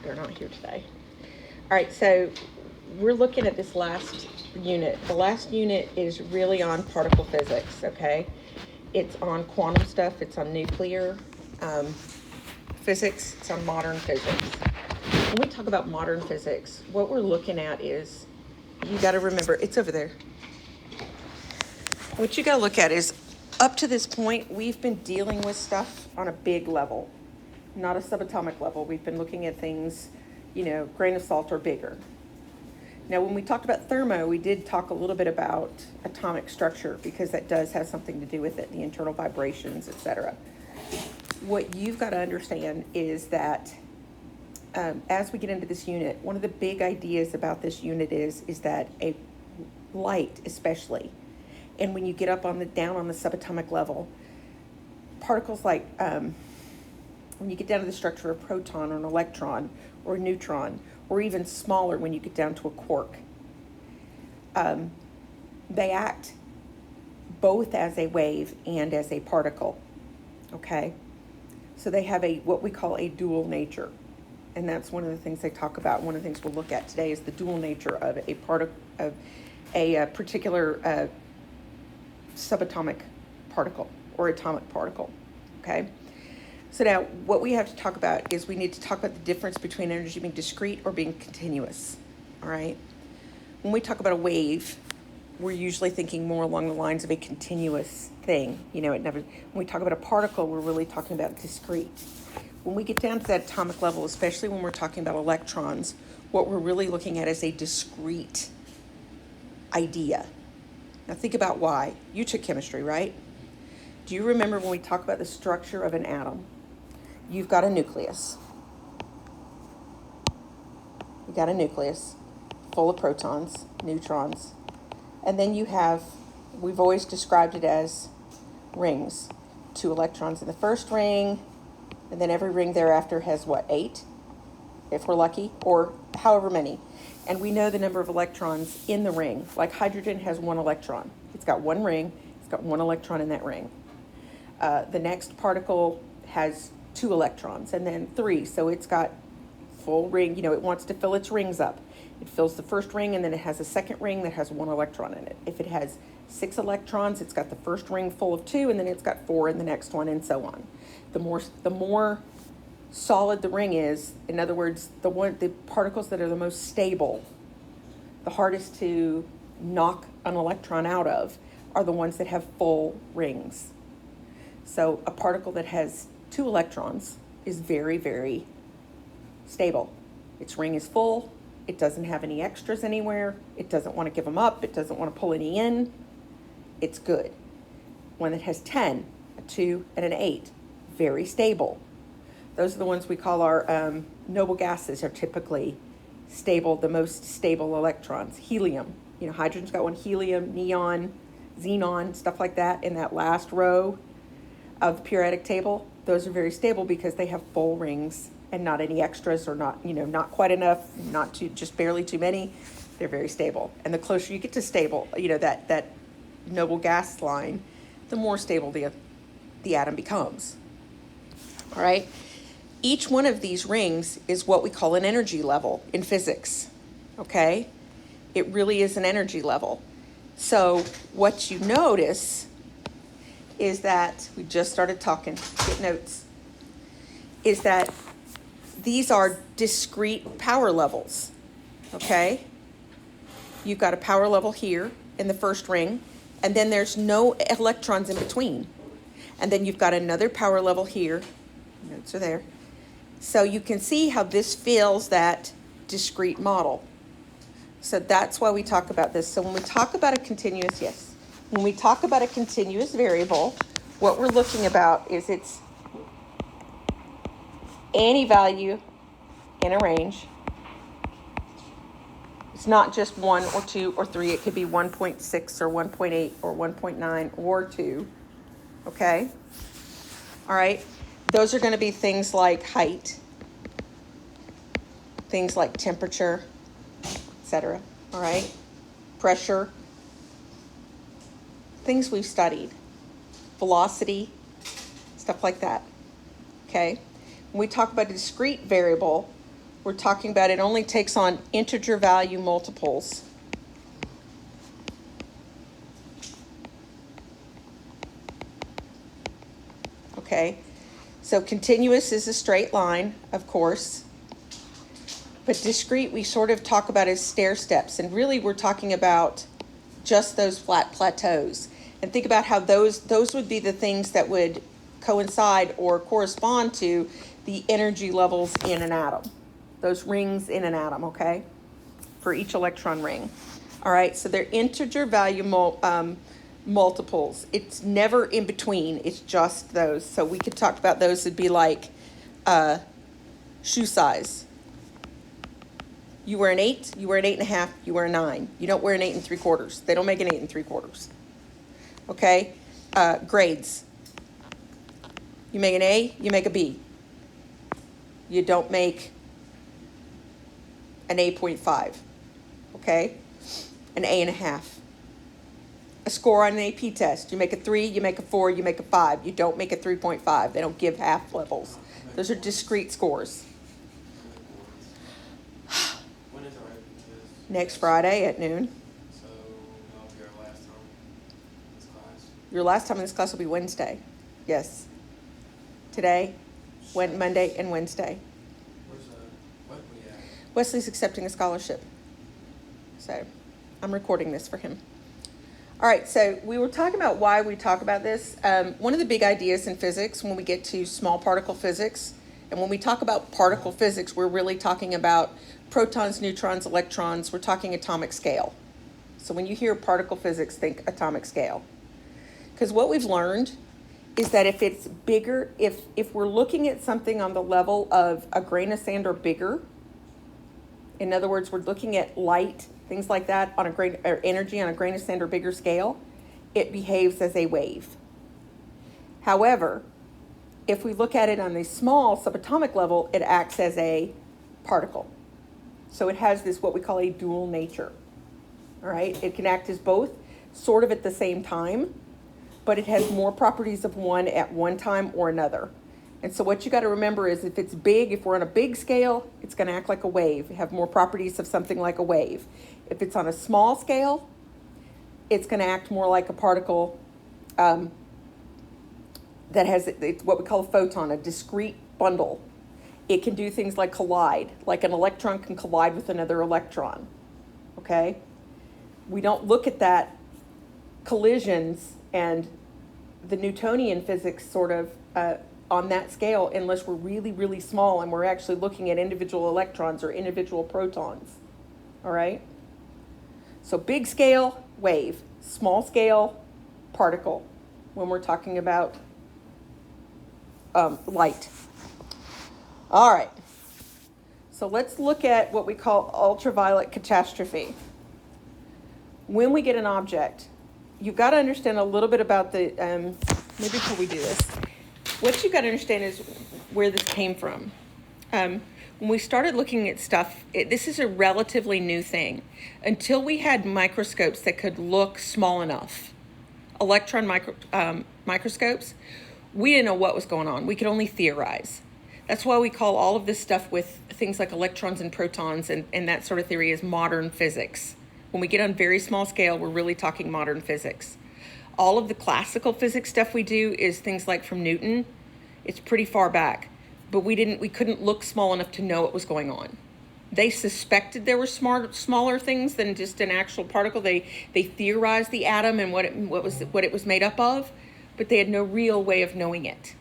they're not here today. All right, so we're looking at this last unit. The last unit is really on particle physics, okay? It's on quantum stuff, it's on nuclear physics, it's on modern physics. When we talk about modern physics, what we're looking at is, you got to remember, it's over there. What you got to look at is, up to this point, we've been dealing with stuff on a big level, not a subatomic level. We've been looking at things, grain of salt or bigger. Now, when we talked about thermo, we did talk a little bit about atomic structure because that does have something to do with it, the internal vibrations, etc. What you've got to understand is that as we get into this unit, one of the big ideas about this unit is that a light, especially, and when you get up down on the subatomic level, particles like when you get down to the structure of a proton or an electron or a neutron, or even smaller when you get down to a quark, they act both as a wave and as a particle. Okay, so they have what we call a dual nature. And that's one of the things they talk about. One of the things we'll look at today is the dual nature of a particular subatomic particle or atomic particle, okay? So now what we have to talk about is we need to talk about the difference between energy being discrete or being continuous, all right? When we talk about a wave, we're usually thinking more along the lines of a continuous thing. When we talk about a particle, we're really talking about discrete. When we get down to that atomic level, especially when we're talking about electrons, what we're really looking at is a discrete idea. Now think about why. You took chemistry, right? Do you remember when we talk about the structure of an atom? You've got a nucleus. You've got a nucleus full of protons, neutrons, and then we've always described it as rings. 2 electrons in the first ring, and then every ring thereafter has 8, if we're lucky, or however many. And we know the number of electrons in the ring. Like hydrogen has 1 electron. It's got 1 ring, it's got 1 electron in that ring. The next particle has 2 electrons, and then 3, so it's got full ring. It wants to fill its rings up. It fills the first ring, and then it has a second ring that has 1 electron in it. If it has 6 electrons, it's got the first ring full of 2, and then it's got 4 in the next one, and so on. The more solid the ring is, in other words, the particles that are the most stable, the hardest to knock an electron out of, are the ones that have full rings. So a particle that has 2 electrons is very, very stable. Its ring is full. It doesn't have any extras anywhere. It doesn't want to give them up. It doesn't want to pull any in. It's good. One that has 10, a 2, and an 8, very stable. Those are the ones we call our noble gases, are typically stable, the most stable electrons. Helium, hydrogen's got 1 helium, neon, xenon, stuff like that in that last row of the periodic table. Those are very stable because they have full rings and not any extras, or not quite enough, not too, just barely too many. They're very stable. And the closer you get to stable, that noble gas line, the more stable the atom becomes. All right. Each one of these rings is what we call an energy level in physics. Okay. It really is an energy level. So what you notice is that we just started talking, get notes, is that these are discrete power levels. Okay. You've got a power level here in the first ring, and then there's no electrons in between. And then you've got another power level here. Notes are there. So you can see how this fills that discrete model. So that's why we talk about this. So when we talk about a continuous, when we talk about a continuous variable, what we're looking about is it's any value in a range. It's not just 1 or 2 or 3. It could be 1.6 or 1.8 or 1.9 or 2. Okay? All right? Those are going to be things like height, things like temperature, etc. All right? Pressure, things we've studied, velocity, stuff like that. Okay? When we talk about a discrete variable, we're talking about it only takes on integer value multiples. Okay, so continuous is a straight line, of course. But discrete, we sort of talk about as stair steps. And really, we're talking about just those flat plateaus. And think about how those would be the things that would coincide or correspond to the energy levels in an atom. Those rings in an atom, okay? For each electron ring. All right, so they're integer value multiples. It's never in between. It's just those. So we could talk about those. It'd be like shoe size. You wear an 8, you wear an 8.5, you wear a 9. You don't wear an 8 3/4. They don't make an 8 3/4. Okay? Grades. You make an A, you make a B. You don't make an A.5. Okay? An A.5. A score on an AP test. You make a 3, you make a 4, you make a 5. You don't make a 3.5. They don't give half levels. Those are discrete scores. Next Friday at noon. So that'll be our last time in this class. Your last time in this class will be Wednesday. Yes. Today, Monday, and Wednesday. Where's what we at? Wesley's accepting a scholarship. So I'm recording this for him. All right, so we were talking about why we talk about this. One of the big ideas in physics when we get to small particle physics, and when we talk about particle physics, we're really talking about protons, neutrons, electrons. We're talking atomic scale. So when you hear particle physics, think atomic scale. Because what we've learned is that if it's bigger, if we're looking at something on the level of a grain of sand or bigger, in other words, we're looking at light, things like that, on a grain, or energy on a grain of sand or bigger scale, it behaves as a wave. However, if we look at it on the small subatomic level, it acts as a particle. So it has this, what we call a dual nature. All right, it can act as both, sort of at the same time, but it has more properties of one at one time or another. And so what you got to remember is if it's big, if we're on a big scale, it's going to act like a wave, have more properties of something like a wave. If it's on a small scale, it's going to act more like a particle that has it's what we call a photon, a discrete bundle. It can do things like collide, like an electron can collide with another electron, okay? We don't look at that collisions and the Newtonian physics sort of on that scale unless we're really, really small and we're actually looking at individual electrons or individual protons, all right? So big scale, wave. Small scale, particle, when we're talking about light. All right, so let's look at what we call ultraviolet catastrophe. When we get an object, you've got to understand a little bit about the, maybe before we do this, what you've got to understand is where this came from. When we started looking at stuff, this is a relatively new thing. Until we had microscopes that could look small enough, electron microscopes, we didn't know what was going on. We could only theorize. That's why we call all of this stuff with things like electrons and protons and that sort of theory is modern physics. When we get on very small scale, we're really talking modern physics. All of the classical physics stuff we do is things like from Newton. It's pretty far back, but we couldn't look small enough to know what was going on. They suspected there were smaller things than just an actual particle. They theorized the atom and what it was made up of, but they had no real way of knowing it.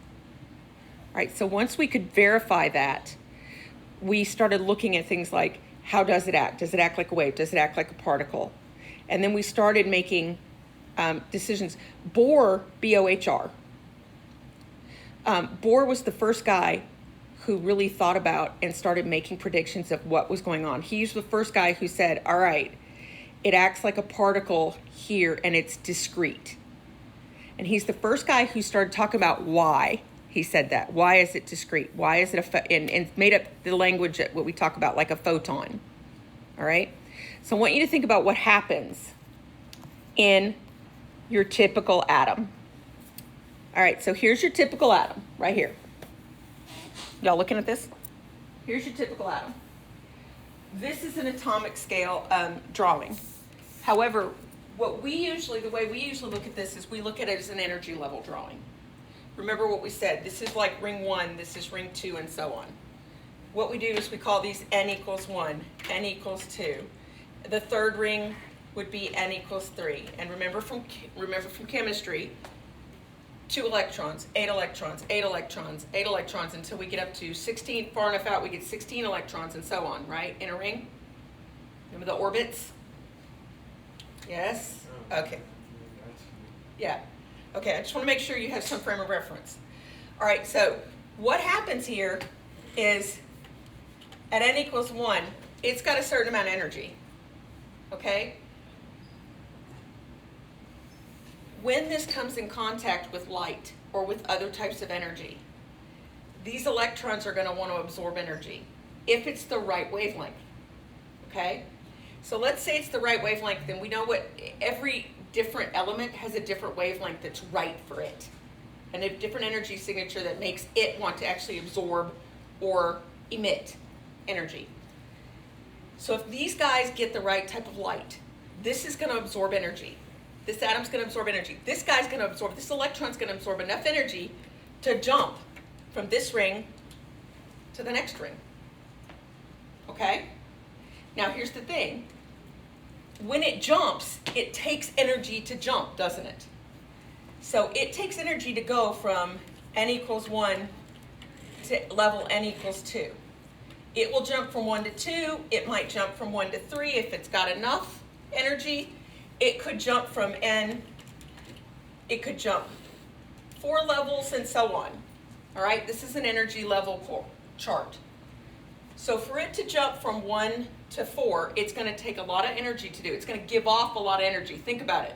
All right, so once we could verify that, we started looking at things like, how does it act? Does it act like a wave? Does it act like a particle? And then we started making decisions. Bohr, B-O-H-R. Bohr was the first guy who really thought about and started making predictions of what was going on. He's the first guy who said, all right, it acts like a particle here and it's discrete. And he's the first guy who started talking about why he said that. Why is it discrete? Why is it and made up the language that what we talk about like a photon. All right. So I want you to think about what happens in your typical atom. All right. So here's your typical atom right here. Y'all looking at this? Here's your typical atom. this is an atomic scale drawing. However, the way we usually look at this is we look at it as an energy level drawing. Remember what we said, this is like ring 1, this is ring 2, and so on. What we do is we call these n equals 1, n equals 2. The third ring would be n equals 3. And remember from chemistry, 2 electrons, 8 electrons, 8 electrons, 8 electrons, until we get up to 16, far enough out we get 16 electrons and so on, right, in a ring? Remember the orbits? Yes? Okay. Yeah. Okay, I just want to make sure you have some frame of reference. All right, so what happens here is at n equals 1, it's got a certain amount of energy, okay? When this comes in contact with light or with other types of energy, these electrons are going to want to absorb energy if it's the right wavelength, okay? So let's say it's the right wavelength, then we know what every different element has a different wavelength that's right for it, and a different energy signature that makes it want to actually absorb or emit energy. So if these guys get the right type of light, this is going to absorb energy. This atom's going to absorb energy. This guy's going to absorb, this electron's going to absorb enough energy to jump from this ring to the next ring. Okay? Now here's the thing. When it jumps, it takes energy to jump, doesn't it? So it takes energy to go from n equals 1 to level n equals 2. It will jump from 1 to 2. It might jump from 1 to 3 if it's got enough energy. It could jump from n, it could jump 4 levels and so on. All right, this is an energy level chart. So for it to jump from 1 to 4, it's going to take a lot of energy to do. It's going to give off a lot of energy. Think about it.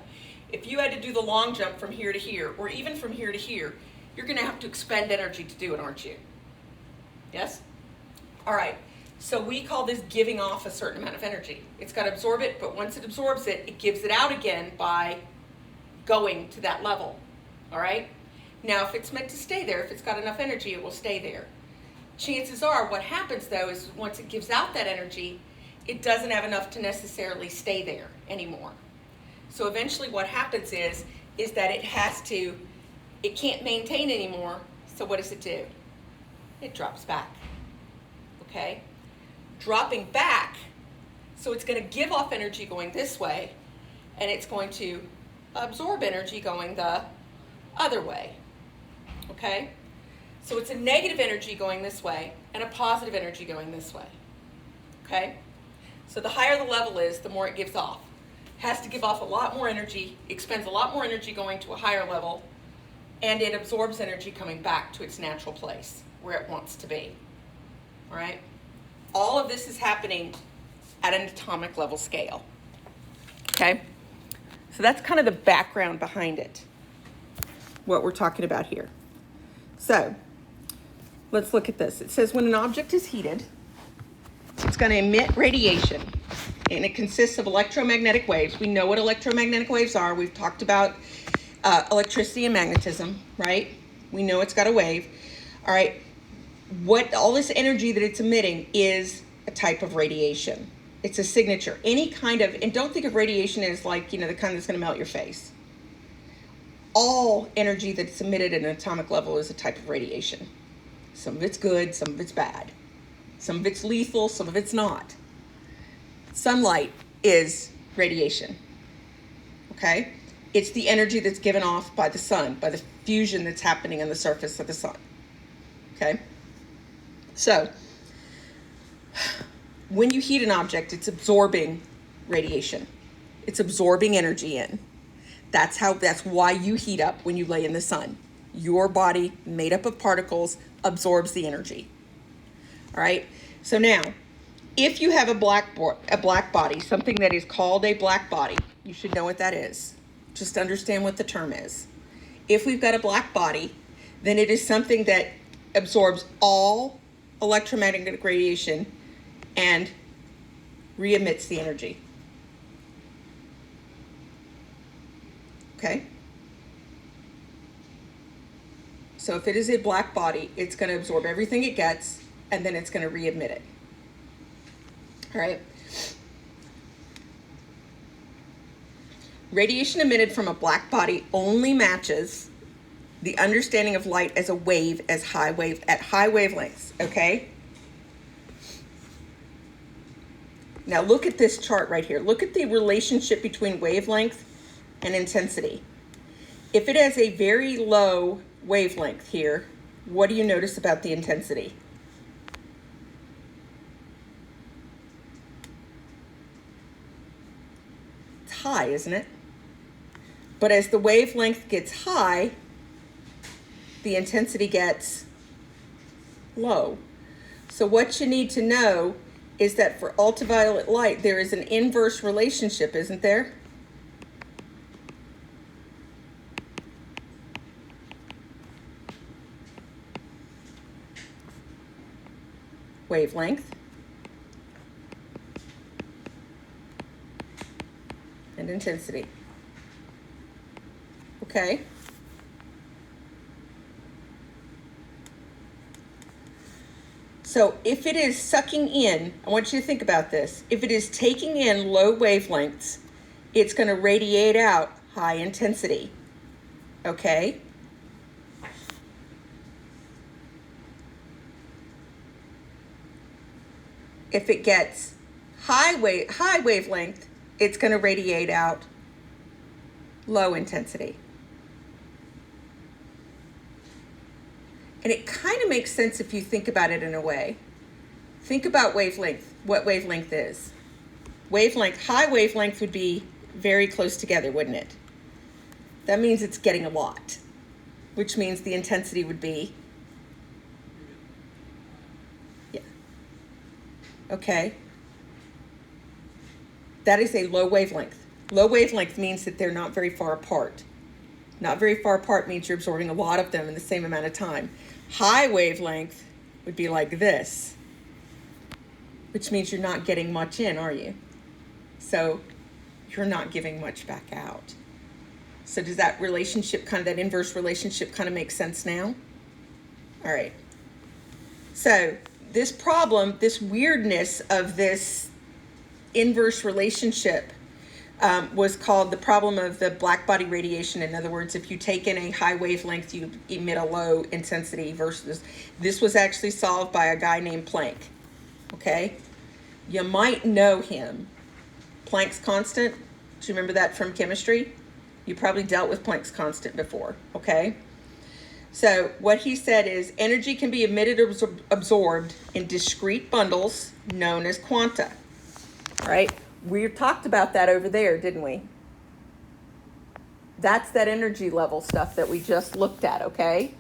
If you had to do the long jump from here to here, or even from here to here, you're going to have to expend energy to do it, aren't you? Yes? All right. So we call this giving off a certain amount of energy. It's got to absorb it, but once it absorbs it, it gives it out again by going to that level. All right? Now, if it's meant to stay there, if it's got enough energy, it will stay there. Chances are what happens, though, is once it gives out that energy, it doesn't have enough to necessarily stay there anymore. So eventually what happens is that it can't maintain anymore, so what does it do? It drops back. Okay? Dropping back, so it's going to give off energy going this way, and it's going to absorb energy going the other way. Okay? So it's a negative energy going this way and a positive energy going this way. Okay? So the higher the level is, the more it gives off. It has to give off a lot more energy, expends a lot more energy going to a higher level, and it absorbs energy coming back to its natural place where it wants to be. All right? All of this is happening at an atomic level scale. Okay? So that's kind of the background behind it, what we're talking about here. So let's look at this. It says when an object is heated, it's going to emit radiation, and it consists of electromagnetic waves. We know what electromagnetic waves are. We've talked about electricity and magnetism, right? We know it's got a wave. All right. All this energy that it's emitting is a type of radiation. It's a signature. Any kind of, and don't think of radiation as like, the kind that's going to melt your face. All energy that's emitted at an atomic level is a type of radiation. Some of it's good, some of it's bad. Some of it's lethal, some of it's not. Sunlight is radiation, okay? It's the energy that's given off by the sun, by the fusion that's happening on the surface of the sun, okay? So, when you heat an object, it's absorbing radiation. It's absorbing energy in. That's why you heat up when you lay in the sun. Your body, made up of particles, absorbs the energy. All right? So now, if you have a black body, something that is called a black body, you should know what that is. Just understand what the term is. If we've got a black body, then it is something that absorbs all electromagnetic radiation and re-emits the energy. Okay? So if it is a black body, it's going to absorb everything it gets, and then it's going to re-emit it. All right. Radiation emitted from a black body only matches the understanding of light as a wave at high wavelengths, okay? Now look at this chart right here. Look at the relationship between wavelength and intensity. If it has a very low wavelength here, what do you notice about the intensity? It's high, isn't it? But as the wavelength gets high, the intensity gets low. So what you need to know is that for ultraviolet light, there is an inverse relationship, isn't there? Wavelength and intensity. Okay. So if it is sucking in, I want you to think about this. If it is taking in low wavelengths, it's going to radiate out high intensity. Okay? If it gets high wavelength, it's going to radiate out low intensity. And it kind of makes sense if you think about it in a way. Think about wavelength, what wavelength is. Wavelength, high wavelength would be very close together, wouldn't it? That means it's getting a lot, which means the intensity would be, yeah. Okay. That is a low wavelength. Low wavelength means that they're not very far apart. Not very far apart means you're absorbing a lot of them in the same amount of time. High wavelength would be like this, which means you're not getting much in, are you? So you're not giving much back out. So does that relationship, kind of that inverse relationship, kind of make sense now? All right. So this problem, this weirdness of this inverse relationship was called the problem of the black body radiation. In other words, if you take in a high wavelength, you emit a low intensity versus, this was actually solved by a guy named Planck, okay? You might know him. Planck's constant, do you remember that from chemistry? You probably dealt with Planck's constant before, okay? So what he said is energy can be emitted or absorbed in discrete bundles known as quanta, right? We talked about that over there, didn't we? That's that energy level stuff that we just looked at, okay?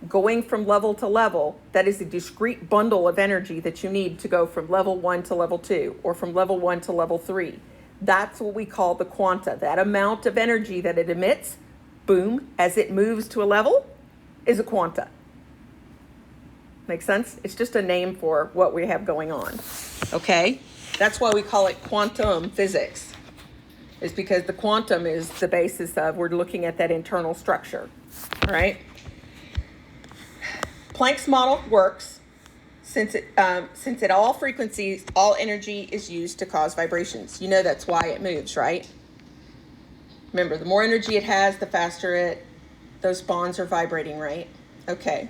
Going from level to level, that is a discrete bundle of energy that you need to go from level 1 to level 2 or from level 1 to level 3. That's what we call the quanta. That amount of energy that it emits, boom, as it moves to a level, is a quanta. Make sense? It's just a name for what we have going on, okay? That's why we call it quantum physics. It's because the quantum is the basis of, we're looking at that internal structure, all right? Planck's model works since at all frequencies, all energy is used to cause vibrations. You know that's why it moves, right? Remember, the more energy it has, the faster those bonds are vibrating, right? Okay.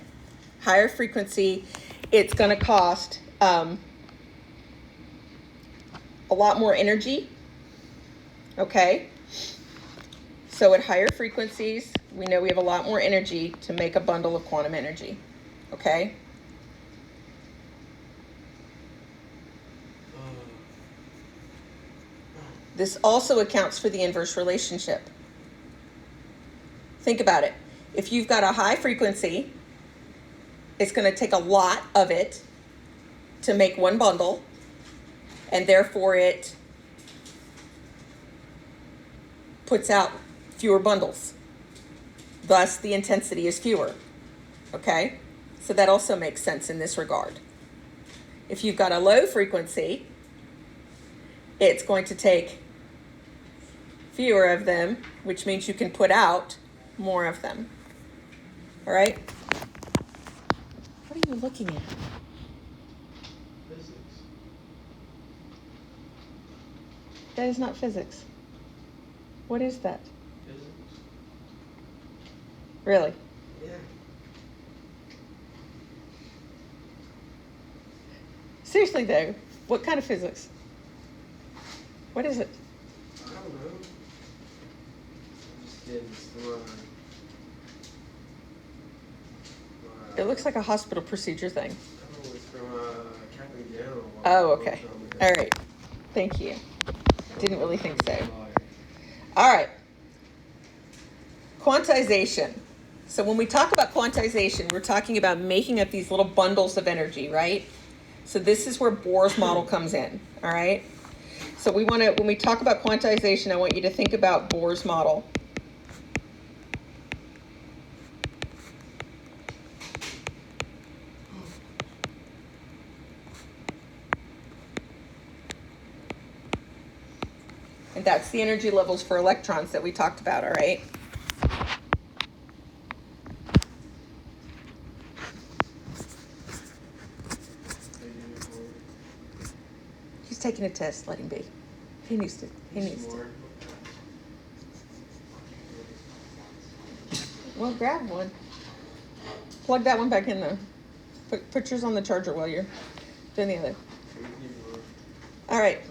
Higher frequency, it's going to cost a lot more energy, okay? So at higher frequencies, we know we have a lot more energy to make a bundle of quantum energy, okay? This also accounts for the inverse relationship. Think about it. If you've got a high frequency, it's going to take a lot of it to make one bundle, and therefore it puts out fewer bundles. Thus, the intensity is fewer. Okay? So that also makes sense in this regard. If you've got a low frequency, it's going to take fewer of them, which means you can put out more of them. All right? What are you looking at? That is not physics. What is that? Physics? Really? Yeah. Seriously though, what kind of physics? What is it? I don't know. I'm just kidding. It's from, It looks like a hospital procedure thing. oh, it's from Captain General. Oh, okay. All right. Thank you. Didn't really think so. All right. Quantization. So when we talk about quantization, we're talking about making up these little bundles of energy, right? So this is where Bohr's model comes in, all right? So we want to, when we talk about quantization, I want you to think about Bohr's model. And that's the energy levels for electrons that we talked about, all right? He's taking a test, let him be. He needs to. Well, grab one. Plug that one back in though. Put yours on the charger while you're doing the other. All right.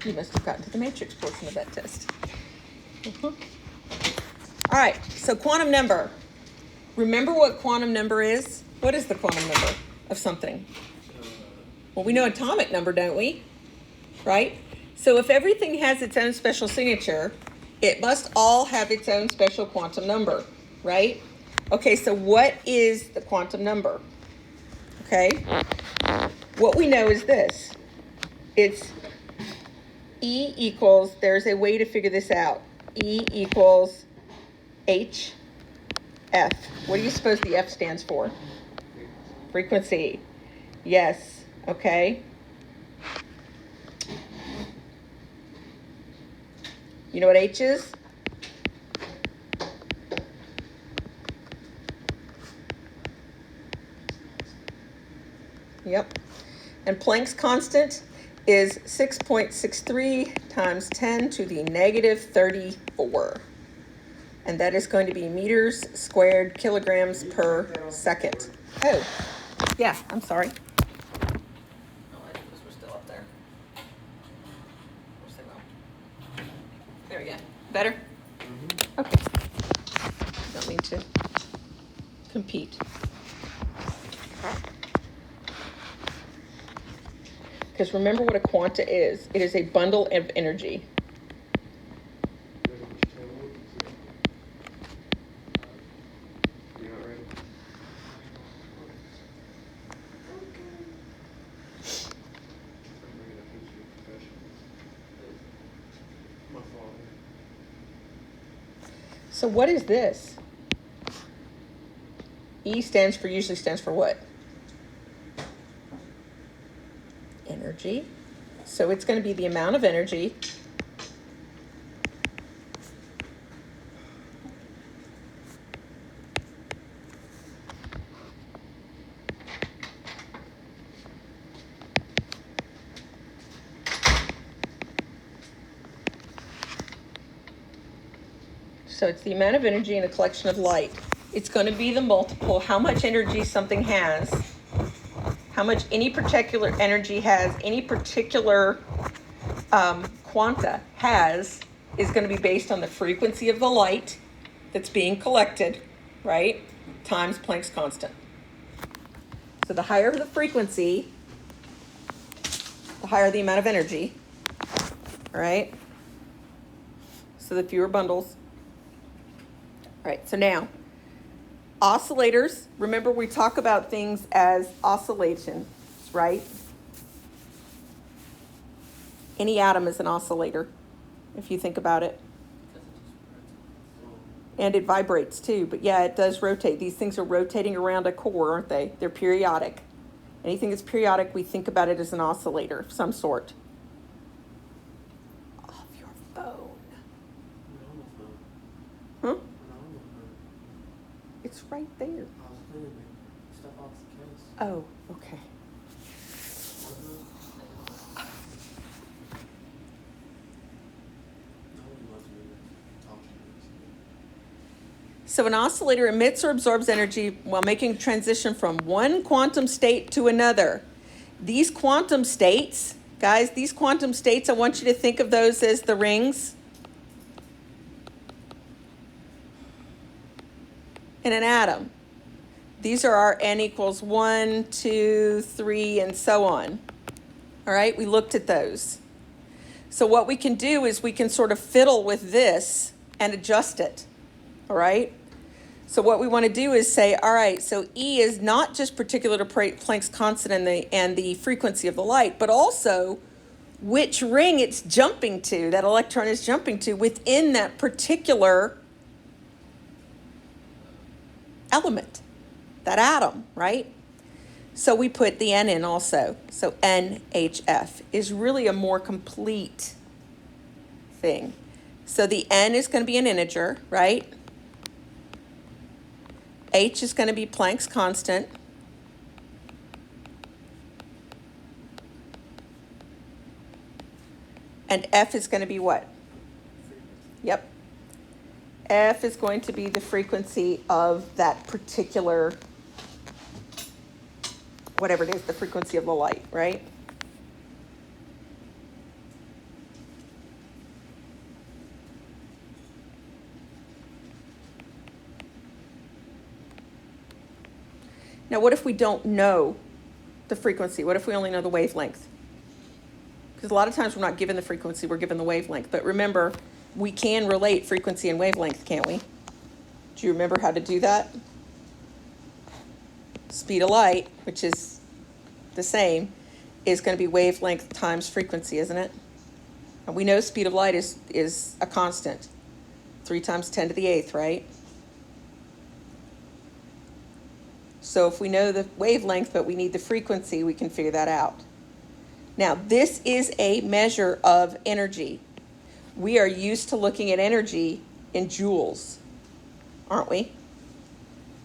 You must have gotten to the matrix portion of that test. All right, so quantum number. Remember what quantum number is? What is the quantum number of something? Well, we know atomic number, don't we? Right? So if everything has its own special signature, it must all have its own special quantum number, right? Okay, so what is the quantum number? Okay, what we know is this. It's E equals, there's a way to figure this out. E equals H F. What do you suppose the F stands for? Frequency. Yes, okay. You know what H is? Yep. And Planck's constant is 6.63 times 10 to the negative 34. And that is going to be meters squared kilograms per second. Oh, yeah, I'm sorry. Oh, I think those were still up there. Of course they will. There we go. Better? Mm-hmm. Okay. Don't need to compete. Because remember what a quanta is. It is a bundle of energy. So what is this? E usually stands for what? Energy. So it's going to be the amount of energy So it's the amount of energy in a collection of light. It's going to be the multiple, how much energy something has, how much any particular energy has, any particular quanta has, is going to be based on the frequency of the light that's being collected, right, times Planck's constant. So the higher the frequency, the higher the amount of energy, all right? So the fewer bundles. All right, so now, oscillators, remember we talk about things as oscillations, right? Any atom is an oscillator, if you think about it. And it vibrates too, but yeah, it does rotate. These things are rotating around a core, aren't they? They're periodic. Anything that's periodic, we think about it as an oscillator of some sort. Off your phone. Huh? It's right there. cleaning stuff off the case. Oh, okay. Wasn't it? No one loves me talking to me. So an oscillator emits or absorbs energy while making a transition from one quantum state to another. These quantum states, guys, these quantum states, I want you to think of those as the rings in an atom. These are our n equals 1, 2, 3, and so on. All right, we looked at those. So what we can do is we can sort of fiddle with this and adjust it. All right? So what we want to do is say, all right, so E is not just particular to Planck's constant and the frequency of the light, but also which ring it's jumping to, that electron is jumping to within that particular element, that atom, right? So we put the N in also. So NHF is really a more complete thing. So the N is going to be an integer, right? H is going to be Planck's constant. And F is going to be what? Yep. F is going to be the frequency of that particular, whatever it is, the frequency of the light, right? Now, what if we don't know the frequency? What if we only know the wavelength? Because a lot of times we're not given the frequency, we're given the wavelength. But remember, we can relate frequency and wavelength, can't we? Do you remember how to do that? Speed of light, which is the same, is going to be wavelength times frequency, isn't it? And we know speed of light is a constant. 3 times 10 to the 8th, right? So if we know the wavelength, but we need the frequency, we can figure that out. Now, this is a measure of energy. We are used to looking at energy in joules, aren't we?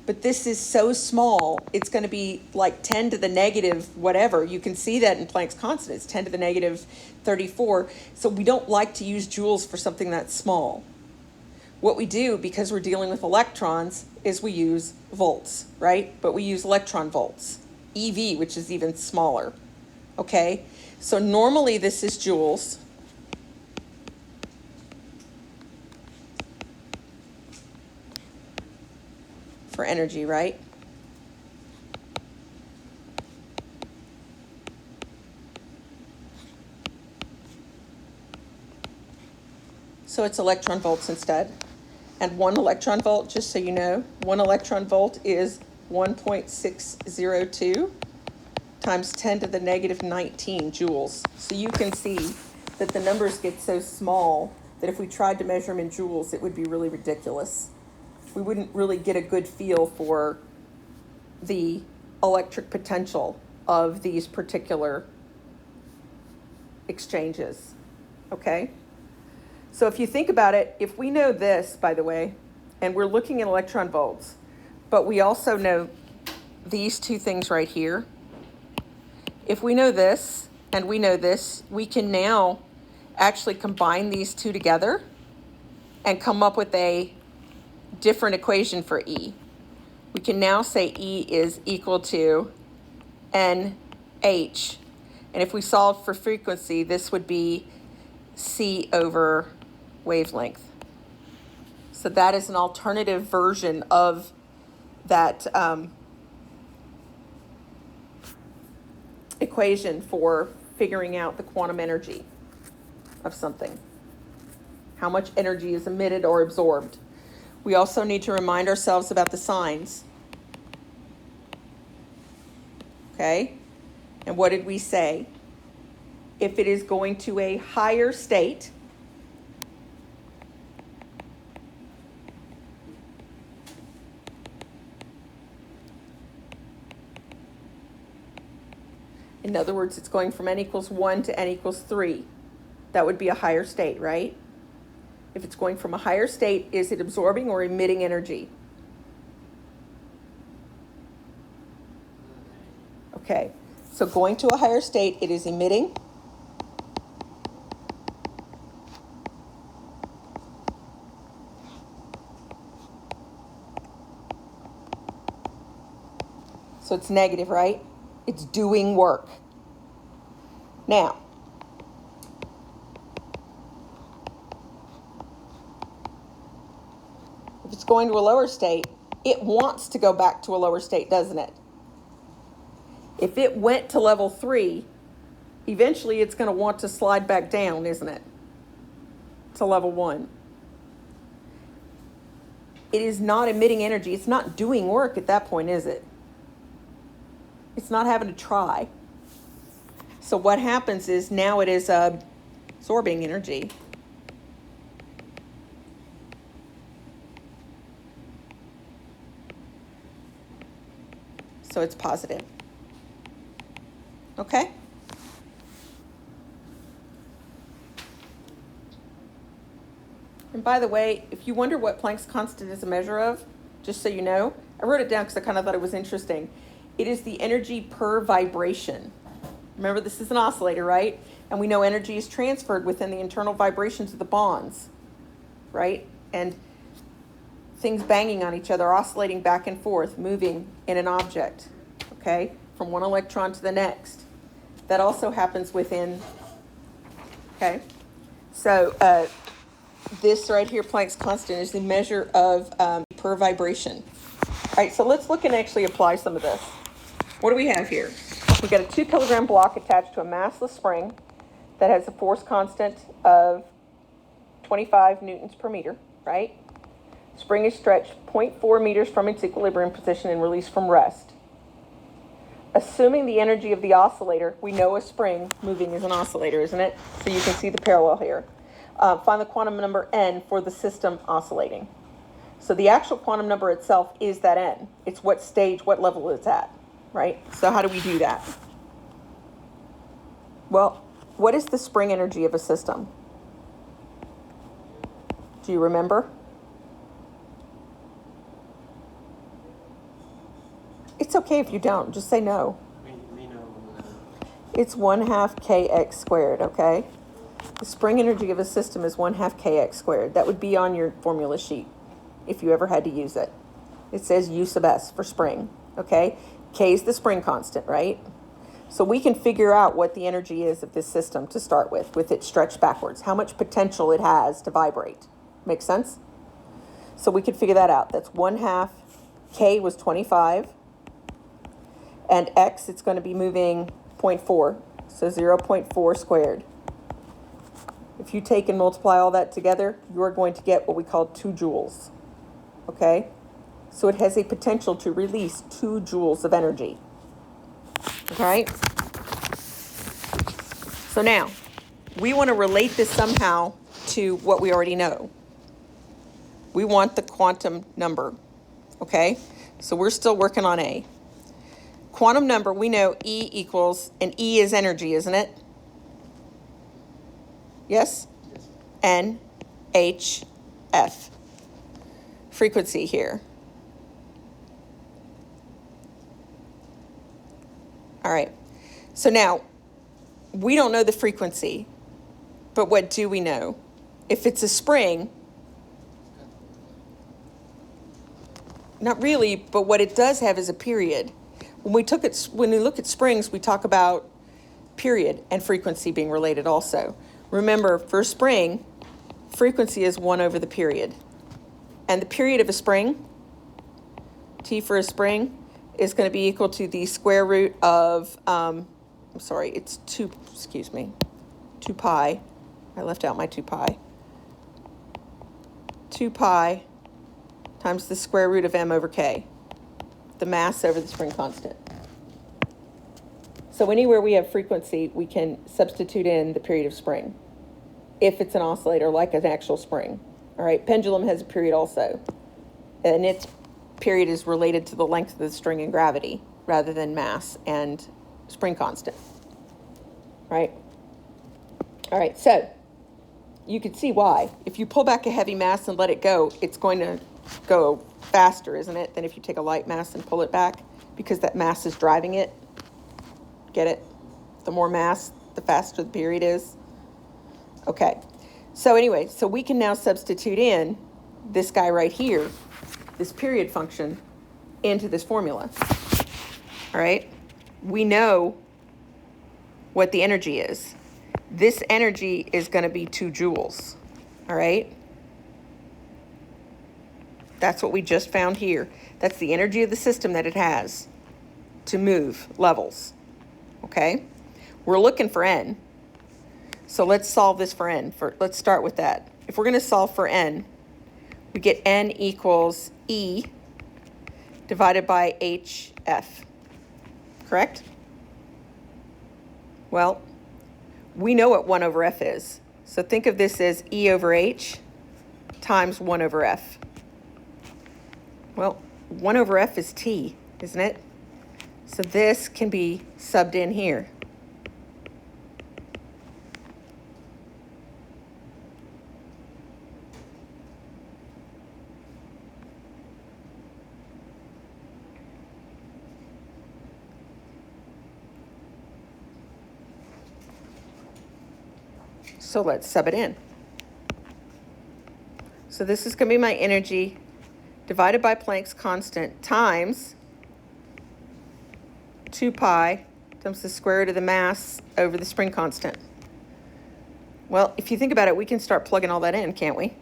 But this is so small, it's going to be like 10 to the negative whatever. You can see that in Planck's constant. It's 10 to the negative 34. So we don't like to use joules for something that's small. What we do, because we're dealing with electrons, is we use volts, right? But we use electron volts, EV, which is even smaller, okay? So normally this is joules. For energy, right? So it's electron volts instead. And 1 electron volt, just so you know, 1 electron volt is 1.602 times 10 to the negative 19 joules. So you can see that the numbers get so small that if we tried to measure them in joules, it would be really ridiculous. We wouldn't really get a good feel for the electric potential of these particular exchanges, okay? So if you think about it, if we know this, by the way, and we're looking at electron volts, but we also know these two things right here, if we know this and we know this, we can now actually combine these two together and come up with a different equation for E. We can now say E is equal to NH. And if we solve for frequency, this would be C over wavelength. So that is an alternative version of that equation for figuring out the quantum energy of something. How much energy is emitted or absorbed. We also need to remind ourselves about the signs. Okay? And what did we say? If it is going to a higher state, in other words, it's going from n equals 1 to n equals 3. That would be a higher state, right? If it's going from a higher state, is it absorbing or emitting energy? Okay, so going to a higher state, it is emitting. So it's negative, right? It's doing work. Now, if it's going to a lower state, it wants to go back to a lower state, doesn't it? If it went to level 3, eventually it's going to want to slide back down, isn't it? To level 1. It is not emitting energy. It's not doing work at that point, is it? It's not having to try. So what happens is now it is absorbing energy. So it's positive. Okay? And by the way, if you wonder what Planck's constant is a measure of, just so you know, I wrote it down because I kind of thought it was interesting. It is the energy per vibration. Remember, this is an oscillator, right? And we know energy is transferred within the internal vibrations of the bonds, right? And things banging on each other, oscillating back and forth, moving in an object, okay, from one electron to the next. That also happens within, okay? So this right here, Planck's constant, is the measure of per vibration. All right, so let's look and actually apply some of this. What do we have here? We've got a 2 kilogram block attached to a massless spring that has a force constant of 25 newtons per meter, right? Spring is stretched 0.4 meters from its equilibrium position and released from rest. Assuming the energy of the oscillator, we know a spring moving is an oscillator, isn't it? So you can see the parallel here. Find the quantum number n for the system oscillating. So the actual quantum number itself is that n. It's what stage, what level it's at, right? So how do we do that? Well, what is the spring energy of a system? Do you remember? It's okay if you don't. Just say no. We know. It's 1/2 kx squared, okay? The spring energy of a system is 1/2 kx squared. That would be on your formula sheet if you ever had to use it. It says U sub s for spring, okay? K is the spring constant, right? So we can figure out what the energy is of this system to start with it stretched backwards, how much potential it has to vibrate. Make sense? So we could figure that out. That's 1/2, K was 25, and X, it's going to be moving 0.4, so 0.4 squared. If you take and multiply all that together, you're going to get what we call 2 joules, okay? So it has a potential to release 2 joules of energy, okay? So now, we want to relate this somehow to what we already know. We want the quantum number, okay? So we're still working on A. Quantum number, we know E equals, and E is energy, isn't it? Yes? Yes. N, H, F. Frequency here. All right. So now, we don't know the frequency, but what do we know? If it's a spring, not really, but what it does have is a period. When we look at springs, we talk about period and frequency being related also. Remember, for a spring, frequency is 1 over the period. And the period of a spring, T for a spring, is going to be equal to the square root of, it's 2 pi. I left out my 2 pi. 2 pi times the square root of m over k, the mass over the spring constant. So anywhere we have frequency, we can substitute in the period of spring, if it's an oscillator like an actual spring. All right, pendulum has a period also, and its period is related to the length of the string and gravity rather than mass and spring constant, right? All right, so you can see why. If you pull back a heavy mass and let it go, it's going to go faster, isn't it, than if you take a light mass and pull it back, because that mass is driving it. Get it? The more mass, the faster the period is. Okay. So anyway, so we can now substitute in this guy right here, this period function, into this formula. All right? We know what the energy is. This energy is going to be 2 joules. All right? That's what we just found here. That's the energy of the system that it has to move levels. Okay? We're looking for N. So let's solve this for N. Let's start with that. If we're going to solve for N, we get N equals E divided by HF. Correct? Well, we know what 1 over F is. So think of this as E over H times 1 over F. Well, 1 over F is T, isn't it? So this can be subbed in here. So let's sub it in. So this is going to be my energy divided by Planck's constant times 2 pi times the square root of the mass over the spring constant. Well, if you think about it, we can start plugging all that in, can't we?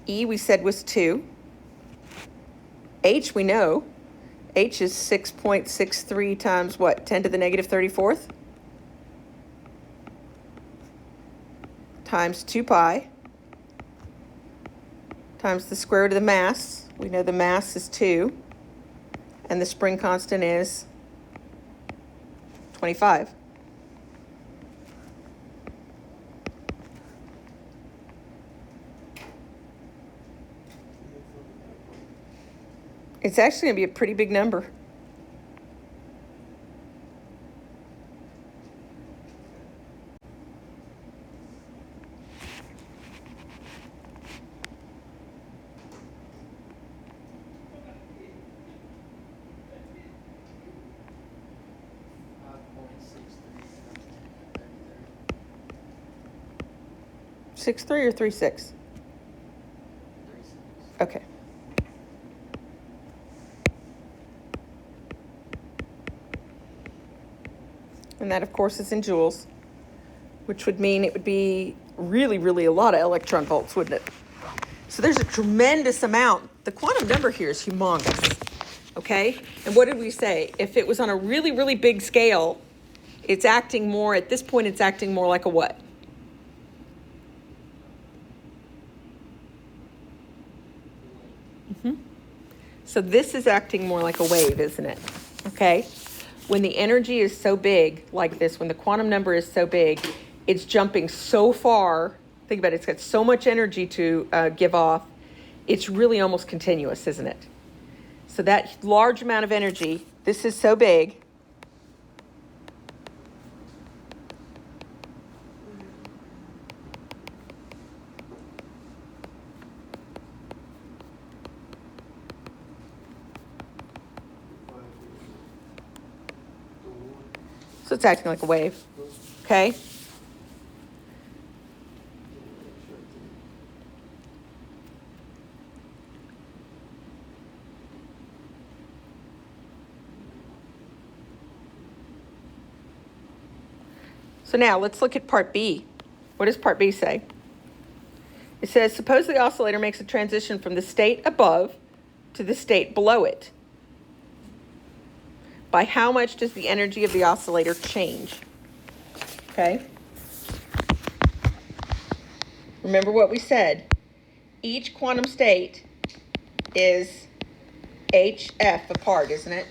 E we said was 2. H we know. H is 6.63 times what? 10 to the negative 34th? Times 2 pi times the square root of the mass. We know the mass is 2. And the spring constant is 25. It's actually going to be a pretty big number. Six three or 3.6? Okay. And that, of course, is in joules, which would mean it would be really, really a lot of electron volts, wouldn't it? So there's a tremendous amount. The quantum number here is humongous, okay? And what did we say? If it was on a really, really big scale, it's acting more, at this point, it's acting more like a what? So this is acting more like a wave, isn't it? Okay? When the energy is so big like this, when the quantum number is so big, it's jumping so far. Think about it. It's got so much energy to give off. It's really almost continuous, isn't it? So that large amount of energy, this is so big. So it's acting like a wave, okay? So now let's look at part B. What does part B say? It says, suppose the oscillator makes a transition from the state above to the state below it. By how much does the energy of the oscillator change? Okay. Remember what we said. Each quantum state is HF apart, isn't it?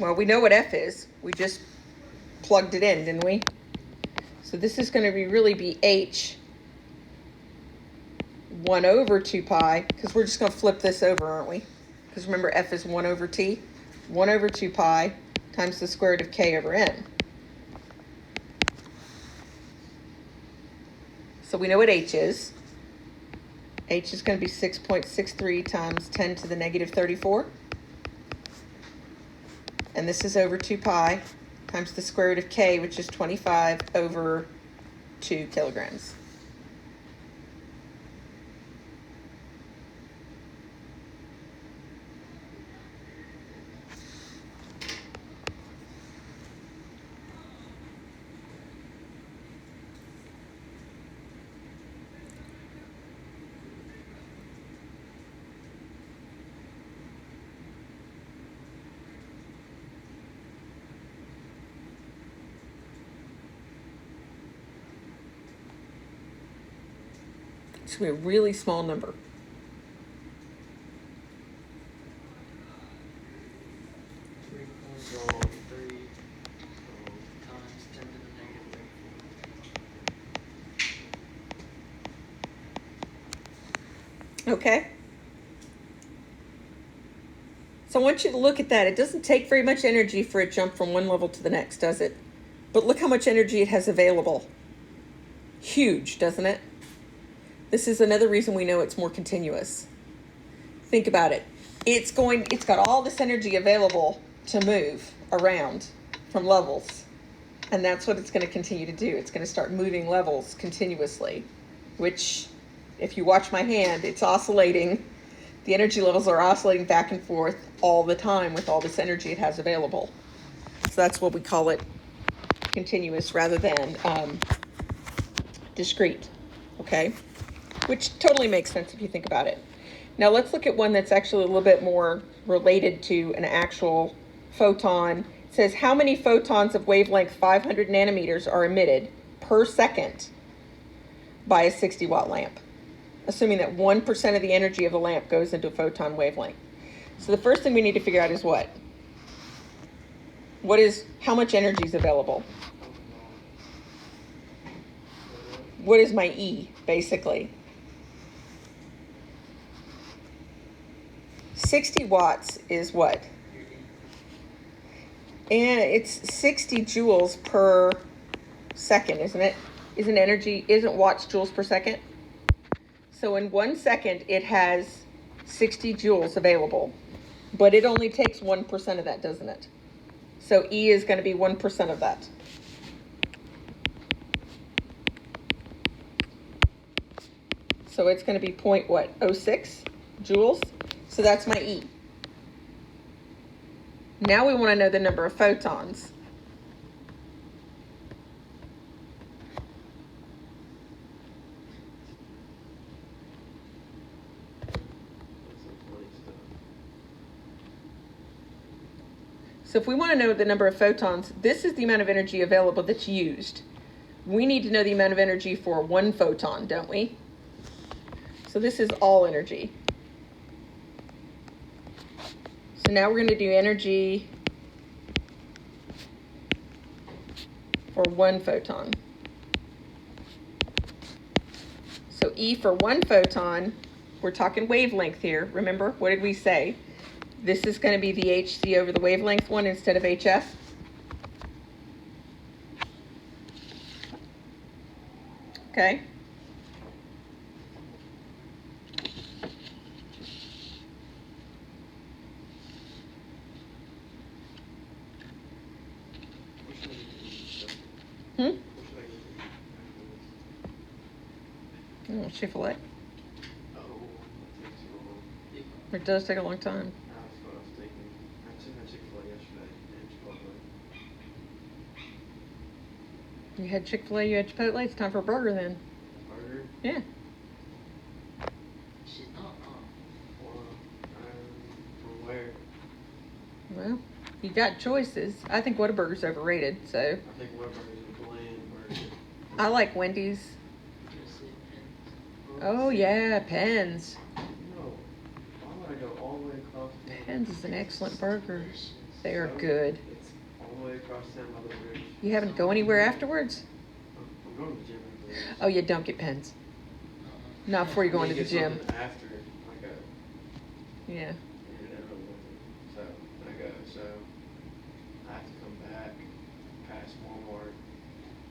Well, we know what F is. We just plugged it in, didn't we? So this is going to really be H 1 over 2 pi, because we're just going to flip this over, aren't we? Because remember, F is 1 over T. 1 over 2 pi times the square root of K over N. So we know what H is. H is going to be 6.63 times 10 to the negative 34. And this is over 2 pi times the square root of K, which is 25 over 2 kilograms. It's going to be a really small number. Times 10 to the negative 34. Okay? So I want you to look at that. It doesn't take very much energy for a jump from one level to the next, does it? But look how much energy it has available. Huge, doesn't it? This is another reason we know it's more continuous. Think about it. It's got all this energy available to move around from levels. And that's what it's going to continue to do. It's going to start moving levels continuously, which, if you watch my hand, it's oscillating. The energy levels are oscillating back and forth all the time with all this energy it has available. So that's what we call it continuous rather than discrete, okay? Which totally makes sense if you think about it. Now let's look at one that's actually a little bit more related to an actual photon. It says how many photons of wavelength 500 nanometers are emitted per second by a 60-watt lamp, assuming that 1% of the energy of the lamp goes into a photon wavelength. So the first thing we need to figure out is what? How much energy is available? What is my E, basically? 60 watts is what? And it's 60 joules per second, isn't it? Isn't watts joules per second? So in 1 second, it has 60 joules available, but it only takes 1% of that, doesn't it? So E is going to be 1% of that. So it's going to be 0.06 joules. So that's my E. Now we want to know the number of photons. So if we want to know the number of photons, this is the amount of energy available that's used. We need to know the amount of energy for 1 photon, don't we? So this is all energy. So now we're going to do energy for 1 photon. So E for 1 photon, we're talking wavelength here. Remember, what did we say? This is going to be the HC over the wavelength one instead of HF. Okay. Oh, Chick-fil-A. It does take a long time. That's what I was thinking. I just had Chick-fil-A yesterday and Chipotle. You had Chick-fil-A, you had Chipotle. It's time for a burger then. Burger? Yeah. From where? Well, you got choices. I think Whataburger's overrated, so. I think Whiteboard is a bland burger. I like Wendy's. Oh yeah, Penn's. No. Why would I go all the way across town? Penn's is an excellent burger. They are good. It's all the way across town by the bridge. You haven't go anywhere afterwards? I'm going to the gym after this. Oh, you don't get Penn's. Not before you go into the Get gym. something after, like a, Yeah. so I have to come back past Walmart.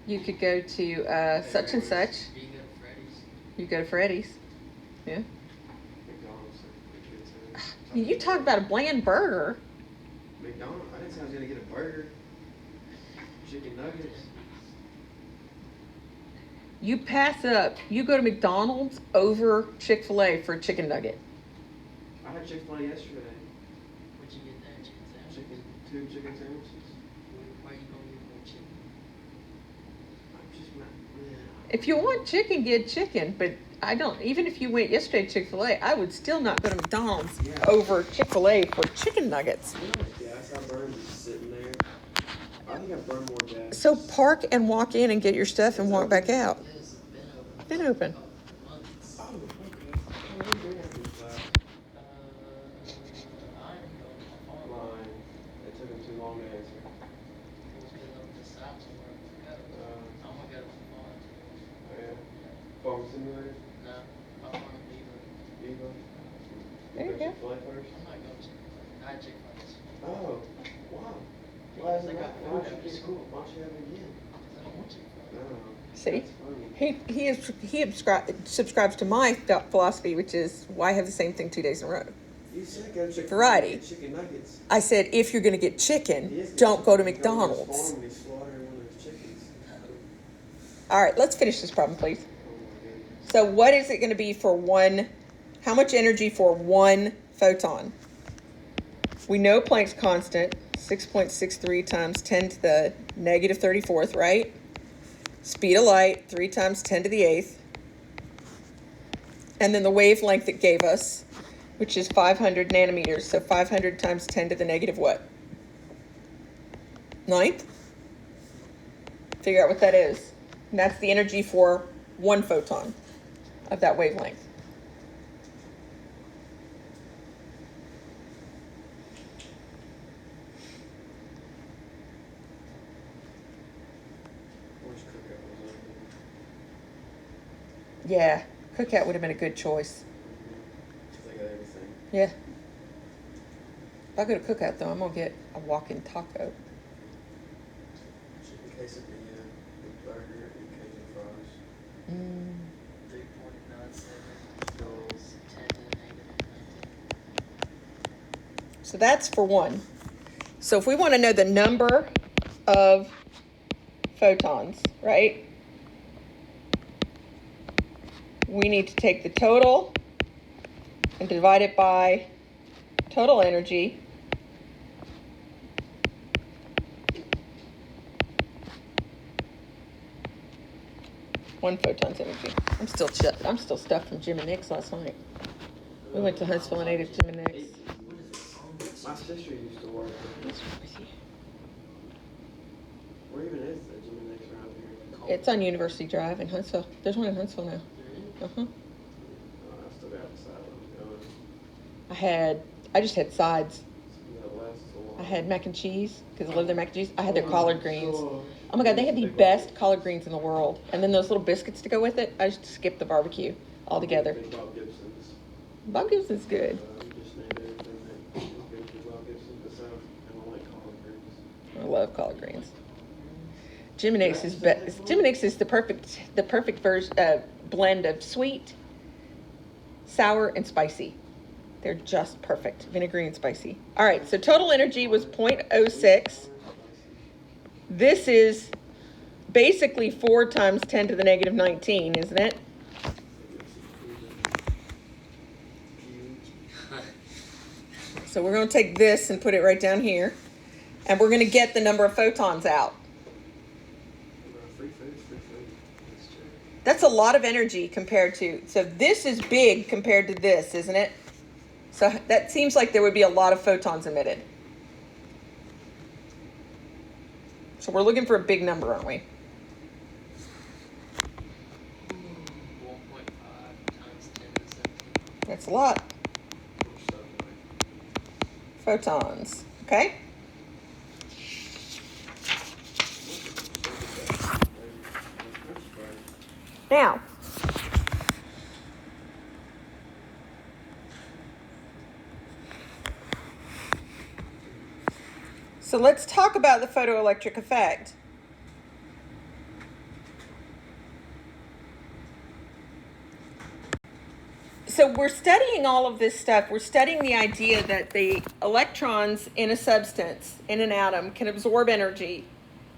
You could go to such and such. You go to Freddy's. You go to Freddy's. Yeah. McDonald's. You talk about a bland burger. McDonald's. I didn't say I was gonna get a burger. Chicken nuggets. You pass up. You go to McDonald's over Chick-fil-A for a chicken nugget. I had Chick-fil-A yesterday. What'd you get there? Chicken sandwich? Two chicken sandwiches. Why are you gonna get more chicken? I'm just not. Yeah. If you want chicken, get chicken. But I don't. Even if you went yesterday to Chick-fil-A, I would still not go to McDonald's over Chick-fil-A for chicken nuggets. Gas I burned just sitting there. I think I burned more gas. So park and walk in and get your stuff and walk back out. It's Been open. months. Oh, okay. Oh, we do have this class. I didn't go to my farm. Line. It took him too long to answer. It was because I'm deciding somewhere to go. I'm gonna go to my farm. Oh, yeah. Farm simulator? No, my farm Beaver. Evo? There you go. Chick-fil-A first? I'm not going to Chick-fil-A. I had Chick-fil-A. Oh, wow. Because they got food after school. Why don't you have it again? I don't want Chick-fil-A. No. See? That's funny. He subscribes to my philosophy, which is why have the same thing 2 days in a row. You said go to Chick-fil-A. Variety. Get chicken nuggets. I said if you're going to get chicken, He is don't go to he goes McDonald's. farm and he slaughtered one of those chickens. All right, let's finish this problem, please. Oh my goodness. So what is it going to be for one? How much energy for one photon? We know Planck's constant, 6.63 times 10 to the negative 34th, right? Speed of light, 3 times 10 to the 8th. And then the wavelength it gave us, which is 500 nanometers. So 500 times 10 to the negative what? 9th? Figure out what that is. And that's the energy for one photon of that wavelength. Where's Cookout was open? Yeah, Cookout would have been a good choice. Because they got everything. Yeah. If I go to Cookout, though, I'm going to get a walk-in taco. Chicken quesadilla, the burger, and Cajun fries. 3.97 goals, 10 to the negative 19. So that's for one. So if we want to know the number of photons, right? We need to take the total and divide it by total energy. One photon's energy. I'm still stuffed from Jim and Nick's last night. We went to Huntsville and ate at Jim and Nick's. What is it? My sister used to work there. What's wrong with you? Where even is the Jimmy Nick's around here? It's on University Drive in Huntsville. There's one in Huntsville now. Uh-huh. Oh, I still got the side I'm going. I just had sides. That lasts a while. I had mac and cheese, because I love their mac and cheese. I had their collard greens. God. Oh my God, they had the best collard greens in the world. And then those little biscuits to go with it, I just skipped the barbecue altogether. Big Bob Gibson's. Bob Gibson's good. We just named everything that is good to Bob Gibson. But so, I don't like collard greens. I love collard greens. Jim and Nick's is Jim and Nick's is the perfect blend of sweet, sour, and spicy. They're just perfect, vinegary and spicy. All right, so total energy was 0.06. This is basically 4 times 10 to the negative 19, isn't it? So we're going to take this and put it right down here. And we're going to get the number of photons out. Free food, free food. That's true. That's a lot of energy compared to, so this is big compared to this, isn't it? So that seems like there would be a lot of photons emitted. So we're looking for a big number, aren't we? 1.5 times 10 to the 17. That's a lot. Much stuff, like. Photons, okay? Now, so let's talk about the photoelectric effect. So we're studying all of this stuff. We're studying the idea that the electrons in a substance, in an atom, can absorb energy,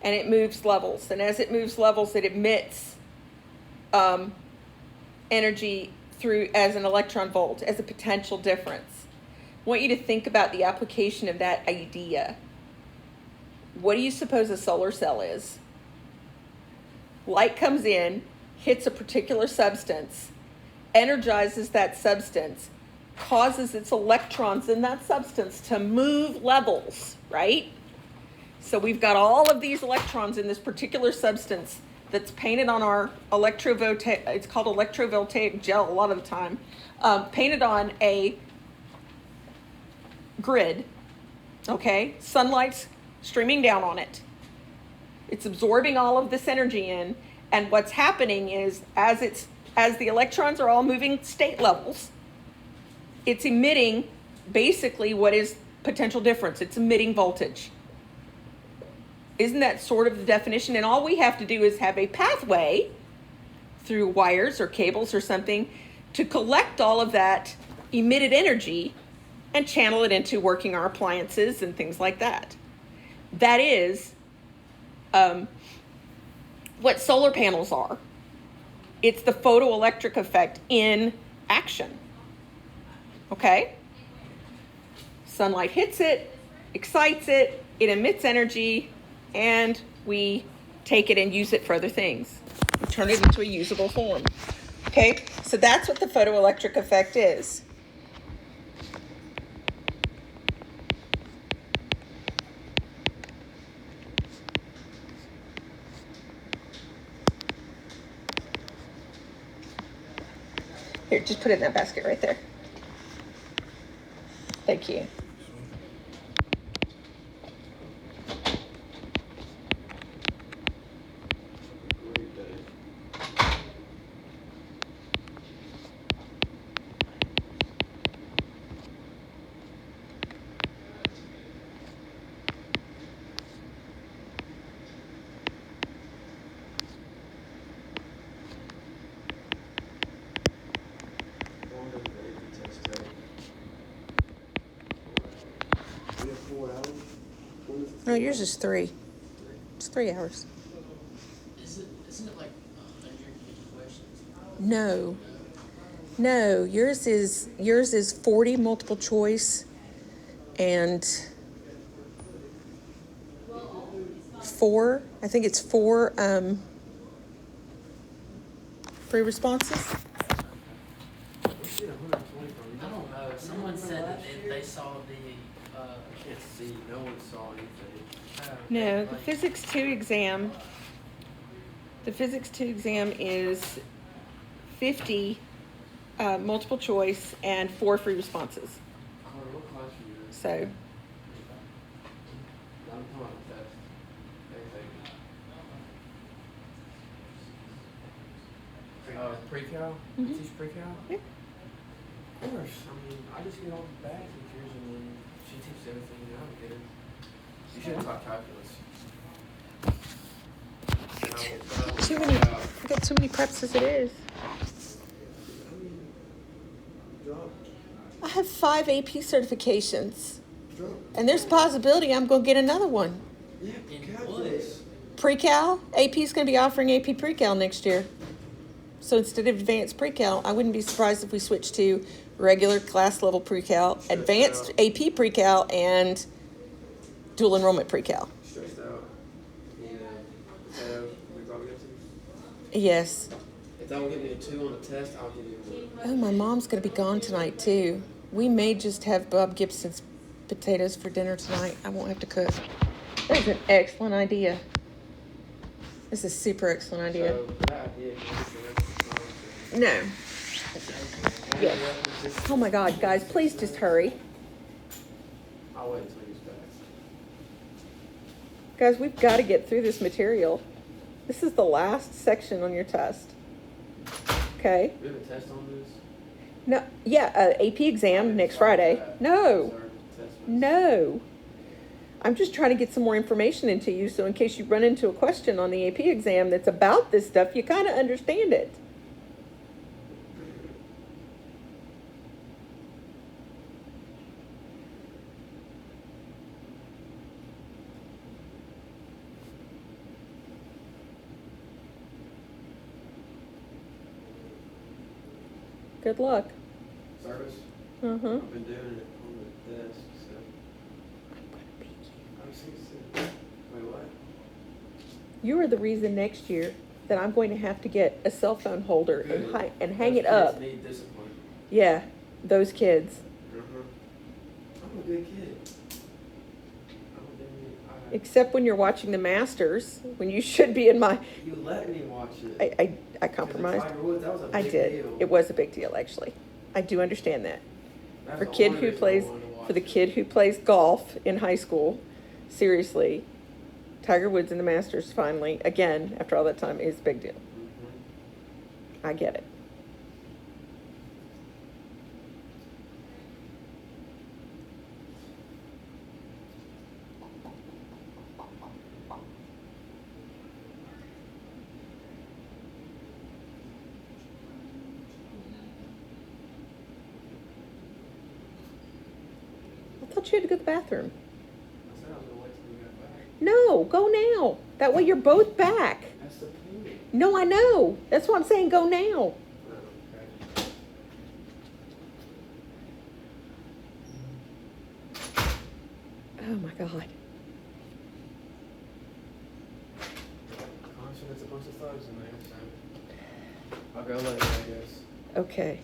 and it moves levels. And as it moves levels, it emits energy through as an electron volt, as a potential difference. I want you to think about the application of that idea. What do you suppose a solar cell is? Light comes in, hits a particular substance, energizes that substance, causes its electrons in that substance to move levels, right? So we've got all of these electrons in this particular substance that's painted on our electrovoltaic, it's called electrovoltaic gel a lot of the time, painted on a grid, okay? Sunlight's streaming down on it. It's absorbing all of this energy in, and what's happening is as the electrons are all moving state levels, it's emitting basically what is potential difference. It's emitting voltage. Isn't that sort of the definition? And all we have to do is have a pathway through wires or cables or something to collect all of that emitted energy and channel it into working our appliances and things like that. That is what solar panels are. It's the photoelectric effect in action. Okay? Sunlight hits it, excites it, it emits energy, and we take it and use it for other things. We turn it into a usable form. Okay? So that's what the photoelectric effect is. Here, just put it in that basket right there. Thank you. Great day. Long does the AP test take? We have 4 hours? What is it? No, yours is 3. It's 3 hours. Isn't it like 150 questions? No, yours is 40 multiple choice and 4. I think it's 4 free responses. We did 120 from you. I don't know. Someone said that they saw the. I can't see. No one saw anything. No, the physics 2 exam. The physics 2 exam is 50 multiple choice and 4 free responses. Carter, what class are you in? So I'm talking about the test. Pre-cal? Mhm. You teach pre-cal? Yeah. Of course. I mean, I just get all the bad teachers and then she teaches everything and I don't get it. You should have taught calculus. And I will, too many. I got too many preps as it is. I mean, drop. I have 5 AP certifications, Drop. and there's a possibility I'm going to get another one. Yeah, In calculus. Pre-cal, AP is going to be offering AP pre-cal next year. So instead of advanced pre-cal, I wouldn't be surprised if we switch to regular class level pre-cal, advanced AP pre-cal, and dual enrollment pre-cal. Stressed out. Yeah. We probably get to. Yes. If I don't get me a 2 on the test, I'll give you a 1. Oh, my mom's going to be gone tonight too. We may just have Bob Gibson's potatoes for dinner tonight. I won't have to cook. That's an excellent idea. This is a super excellent idea. So that idea can just the rest of the time. No. So, Yeah. just, Oh my God, guys, please just hurry. I'll wait until he's back. Guys, we've got to get through this material. This is the last section on your test. Okay? We have a test on this? No, yeah, AP exam next Friday. No, no. I'm just trying to get some more information into you so in case you run into a question on the AP exam that's about this stuff, you kind of understand it. Good luck. Service? Uh-huh. I've been doing it on the desk, so. I've seen it. Wait, what? You are the reason next year that I'm going to have to get a cell phone holder and, Good. and hang Those it up. kids need discipline. Yeah, those kids. I'm a good kid. Except when you're watching the Masters, when you should be in my. You let me watch it. I compromised. Tiger Woods, that was a I big did. deal. It was a big deal, actually. I do understand that. That's For the kid only who reason I plays, wanted to watch for the it. kid who plays golf in high school, seriously, Tiger Woods in the Masters finally, again, after all that time, is a big deal. I get it. I thought you had to go to the bathroom. I said I was gonna wait till we got back. No, go now. That way you're both back. That's the point. No, I know. That's why I'm saying go now. Oh, okay. Oh my God. Constant, it's a bunch of thugs in there, so. I'll go later, I guess. Okay.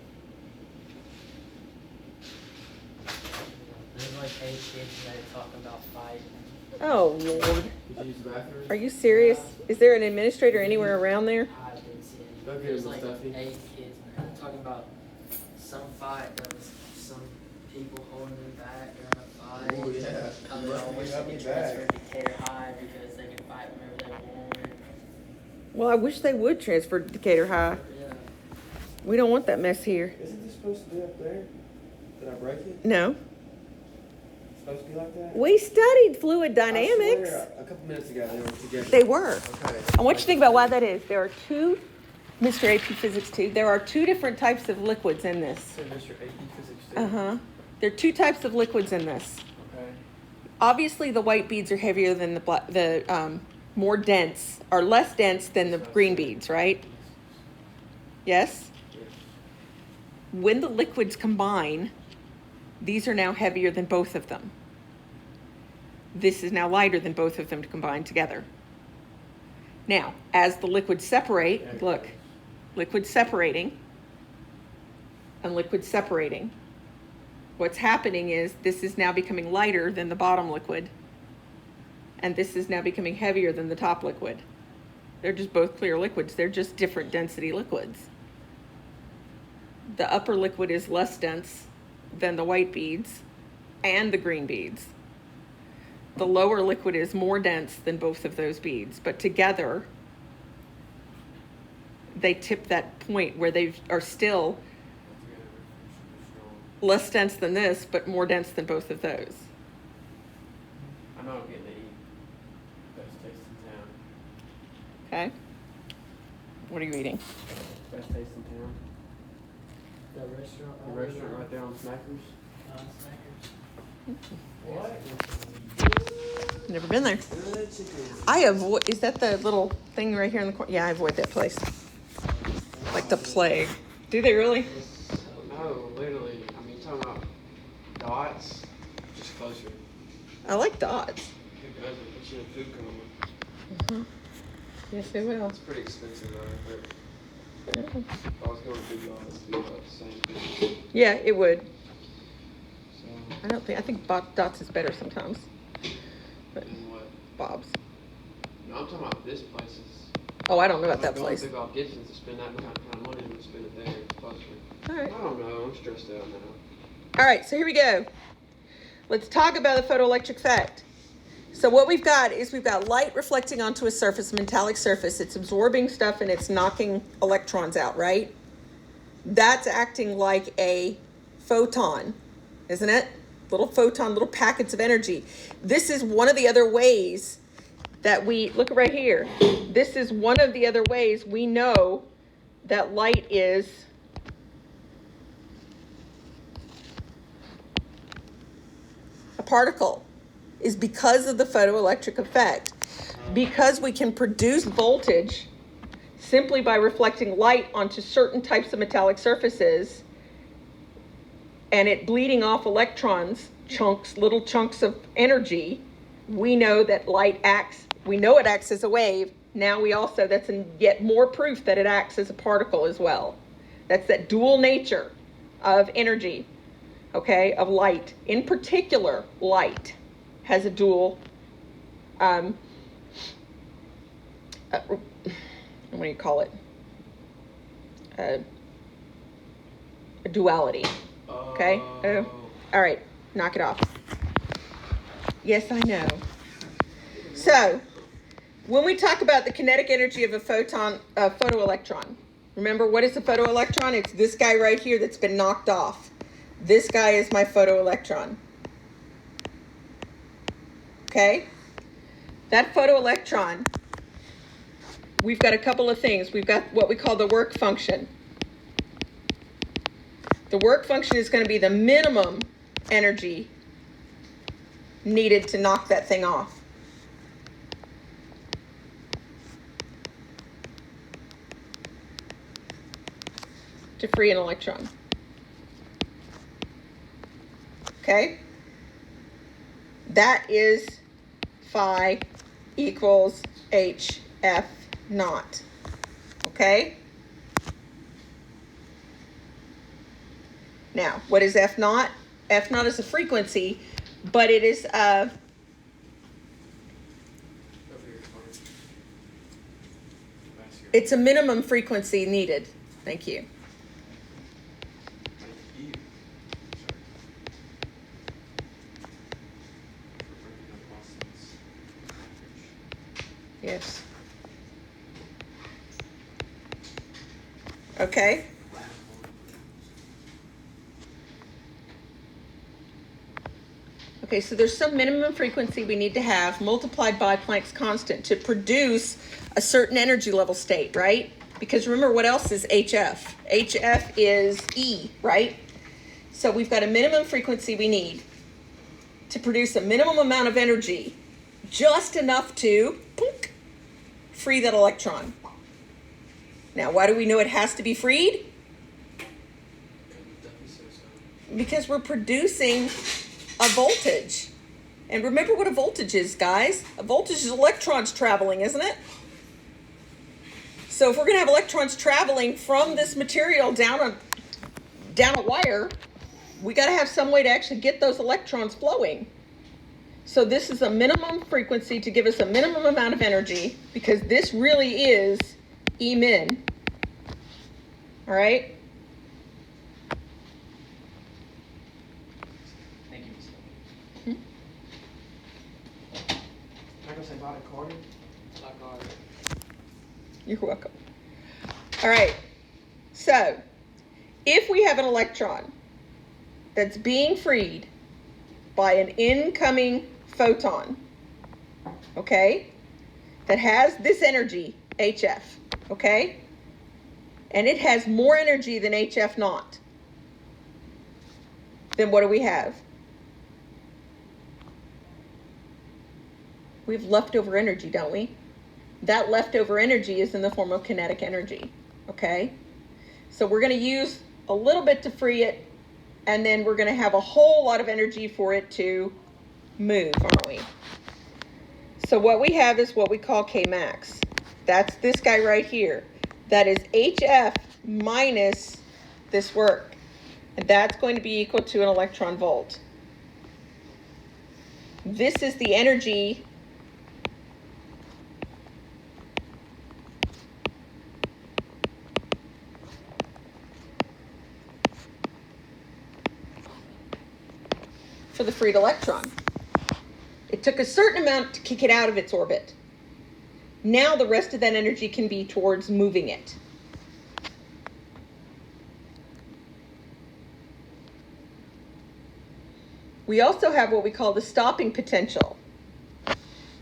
There's like 8 kids that talk about fighting. Oh Lord. Did you use the bathroom? Are you serious? Is there an administrator anywhere around there? I've been seeing. Go get There's him, like Stuffy. 8 kids, man. Talking about some fight that was some people holding them back during a fight. Oh, yeah. How they Lucky all you wish got they me could back. transfer to Decatur High because they could fight whenever they wanted. Well, I wish they would transfer to Decatur High. Yeah. We don't want that mess here. Isn't this supposed to be up there? Did I break it? No. It's supposed to be like that? We studied fluid I dynamics. swear, a couple minutes ago they were together. They were. Okay. I want you to think about why that is. There are two, Mr. AP Physics 2, there are 2 different types of liquids in this. Said Mr. AP Physics too. Uh-huh. There are 2 types of liquids in this. Okay. Obviously, the white beads are heavier than the more dense, or less dense than the green beads, right? Yes? Yeah. When the liquids combine, these are now heavier than both of them. This is now lighter than both of them combined together. Now, as the liquids separate, look, liquid separating and liquid separating. What's happening is this is now becoming lighter than the bottom liquid, and this is now becoming heavier than the top liquid. They're just both clear liquids. They're just different density liquids. The upper liquid is less dense than the white beads and the green beads. The lower liquid is more dense than both of those beads, but together they tip that point where they are still less dense than this, but more dense than both of those. I know I'm getting to eat. Best taste in town. Okay? What are you eating? Best taste in town. The restaurant. The restaurant right there on Smackers. Smackers. What? Never been there. Good chicken. I avoid, is that the little thing right here in the corner? Yeah, I avoid that place. Like the plague. Do they really? No, literally. I mean, talking about dots, just closer. I like dots. It does. It puts you in a food coma. Yes, they will. It's pretty expensive though. But if I was going to Big Dots, it'd be about the same thing. Yeah, it would. So, I think Dots is better sometimes. But and what? Bob's. No, I'm talking about this place. Is, Oh, I don't know about that I'm going place. to Big Off Gibson's to spend that kind of money and spend it there. It's closer. All right. I don't know. I'm stressed out now. All right, so here we go. Let's talk about the photoelectric effect. So what we've got is we've got light reflecting onto a surface, a metallic surface. It's absorbing stuff and it's knocking electrons out, right? That's acting like a photon, isn't it? Little photon, little packets of energy. This is one of the other ways that we, look right here. This is one of the other ways we know that light is a particle, is because of the photoelectric effect. Because we can produce voltage simply by reflecting light onto certain types of metallic surfaces and it bleeding off electrons, little chunks of energy, we know that light acts, we know it acts as a wave. Now we also, that's yet more proof that it acts as a particle as well. That's that dual nature of energy, okay, of light. In particular, light has a dual, what do you call it? A duality, okay? All right, knock it off. Yes, I know. So, when we talk about the kinetic energy of a photoelectron, remember, what is a photoelectron? It's this guy right here that's been knocked off. This guy is my photoelectron. Okay? That photoelectron, we've got a couple of things. We've got what we call the work function. The work function is going to be the minimum energy needed to knock that thing off. To free an electron. Okay? That is phi equals HF naught. Okay? Now, what is F naught? F naught is a frequency, but it is it's a minimum frequency needed. Thank you. Yes. Okay. Okay, so there's some minimum frequency we need to have multiplied by Planck's constant to produce a certain energy level state, right? Because remember, what else is HF? HF is E, right? So we've got a minimum frequency we need to produce a minimum amount of energy, just enough to punk, free that electron. Now, why do we know it has to be freed? Because we're producing a voltage. And remember what a voltage is, guys. A voltage is electrons traveling, isn't it? So if we're going to have electrons traveling from this material down a wire, we got to have some way to actually get those electrons flowing. So this is a minimum frequency to give us a minimum amount of energy, because this really is E min. All right? Thank you, Miss. I guess I bought a quarter. Like our You're welcome. All right. So if we have an electron that's being freed by an incoming photon, okay, that has this energy, HF, okay, and it has more energy than HF naught, then what do we have? We have leftover energy, don't we? That leftover energy is in the form of kinetic energy, okay? So we're going to use a little bit to free it, and then we're going to have a whole lot of energy for it to move, aren't we? So what we have is what we call K max. That's this guy right here. That is HF minus this work. And that's going to be equal to an electron volt. This is the energy for the freed electron. It took a certain amount to kick it out of its orbit. Now the rest of that energy can be towards moving it. We also have what we call the stopping potential.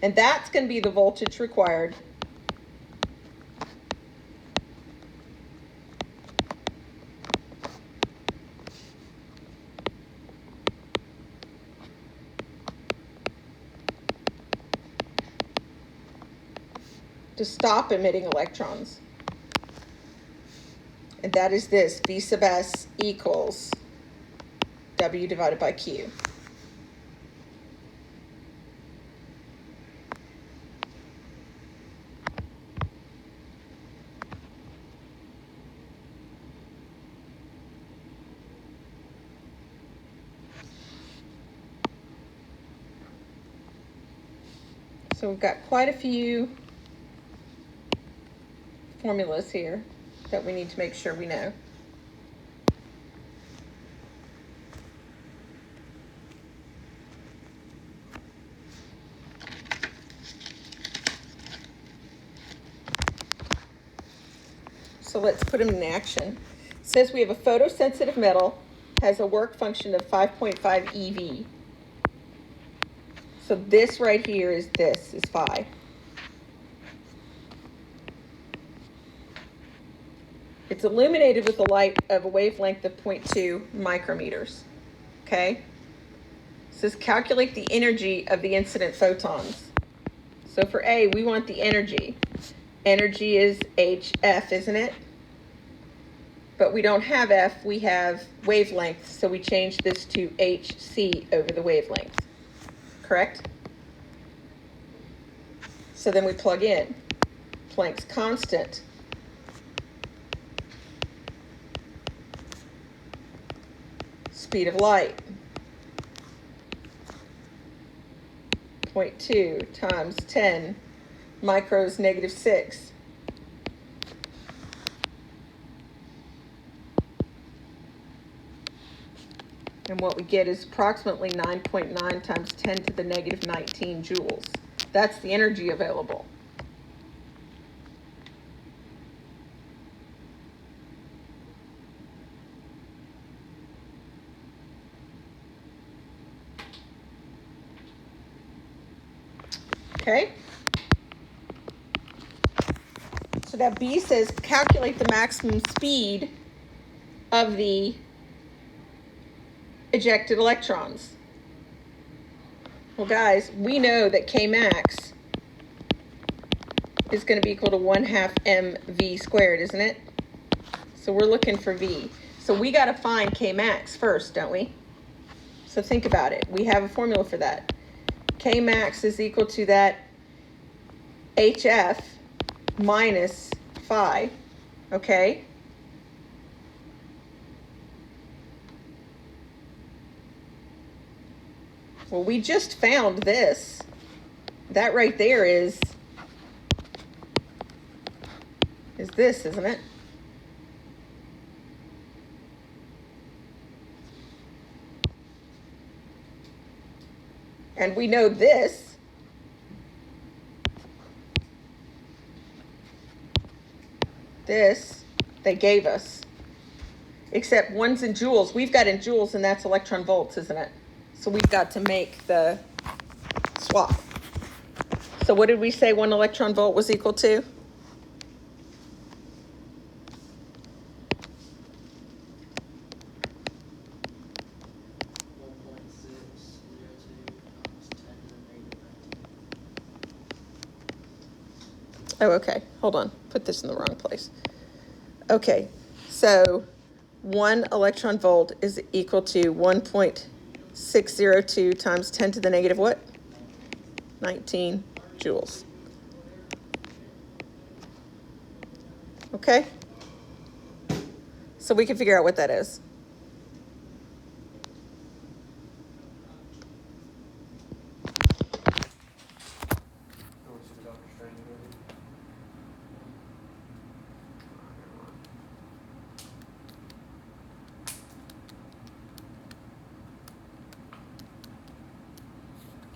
And that's going to be the voltage required to stop emitting electrons. And that is this, V sub s equals W divided by Q. So we've got quite a few formulas here that we need to make sure we know. So let's put them in action. It says we have a photosensitive metal, has a work function of 5.5 eV. So this right here is phi. It's illuminated with a light of a wavelength of 0.2 micrometers. Okay? It says calculate the energy of the incident photons. So for A, we want the energy. Energy is HF, isn't it? But we don't have F, we have wavelength, so we change this to HC over the wavelength. Correct? So then we plug in Planck's constant. Speed of light. 0.2 times 10 micros negative 6. And what we get is approximately 9.9 times 10 to the negative 19 joules. That's the energy available. Okay? So that B says calculate the maximum speed of the ejected electrons. Well, guys, we know that K max is going to be equal to 1/2 mv squared, isn't it? So we're looking for V. So we got to find K max first, don't we? So think about it. We have a formula for that. K max is equal to that HF minus phi, okay? Well, we just found this. That right there is this, isn't it? And we know this. This they gave us. Except one's in joules. We've got in joules, and that's electron volts, isn't it? So we've got to make the swap. So what did we say 1 electron volt was equal to? Oh, okay. Hold on. Put this in the wrong place. Okay. So 1 electron volt is equal to 1.602 times 10 to the negative what? 19 joules. Okay? So we can figure out what that is. Oh, it's a Doctor Strange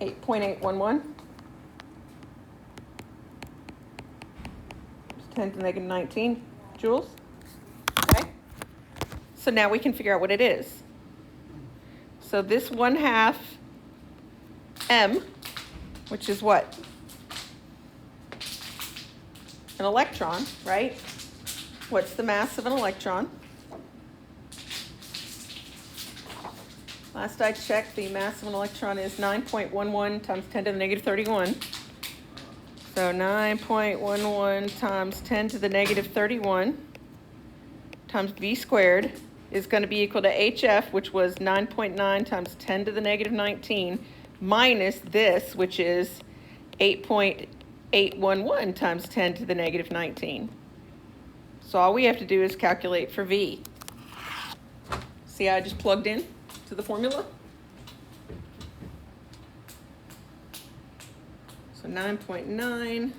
movie. 8.811. It's 10 to the negative 19 joules. Okay. So now we can figure out what it is. So this 1/2 m, which is what? An electron, right? What's the mass of an electron? Last I checked, the mass of an electron is 9.11 times 10 to the negative 31. So 9.11 times 10 to the negative 31 times v squared is going to be equal to HF, which was 9.9 times 10 to the negative 19, minus this, which is 8.811 times 10 to the negative 19. So all we have to do is calculate for v. See how I just plugged in to the formula? So 9.9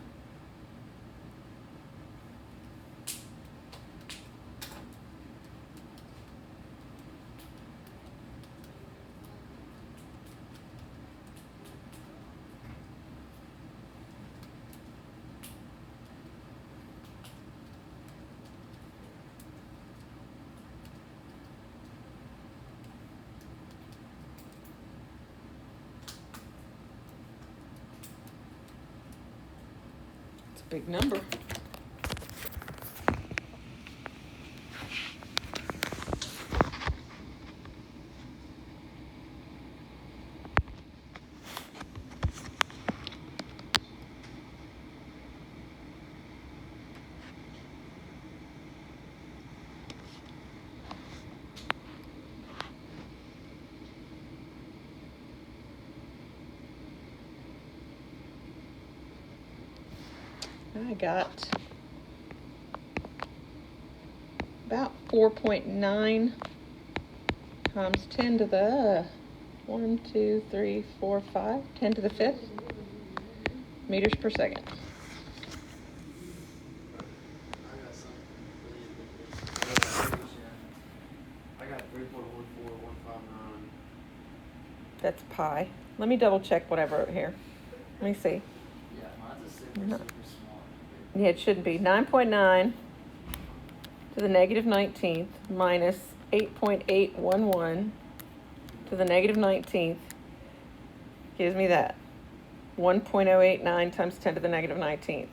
big number. I got about 4.9 times 10 to the 1, 2, 3, 4, 5, 10 to the 5th meters per second. I got 3.14159. That's pi. Let me double check what I wrote here. Let me see. Yeah, mine's a super, No. super small. Yeah, it shouldn't be. 9.9 to the negative 19th minus 8.811 to the negative 19th gives me that. 1.089 times 10 to the negative 19th.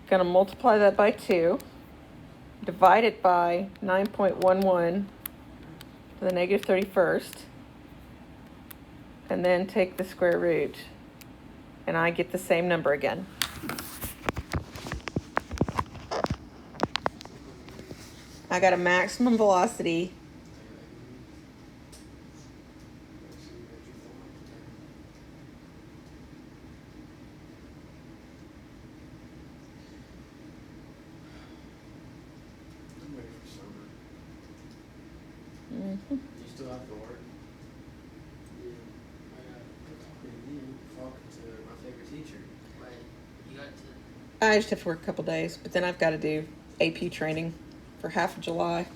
Gonna multiply that by 2, divide it by 9.11 to the negative 31st, and then take the square root, and I get the same number again. I got a maximum velocity I'm ready for summer. Mhm. Do you still have to work? Yeah. Talking to my favorite teacher. Wait, you got to. I just have to work a couple days, but then I've got to do AP training for half of July.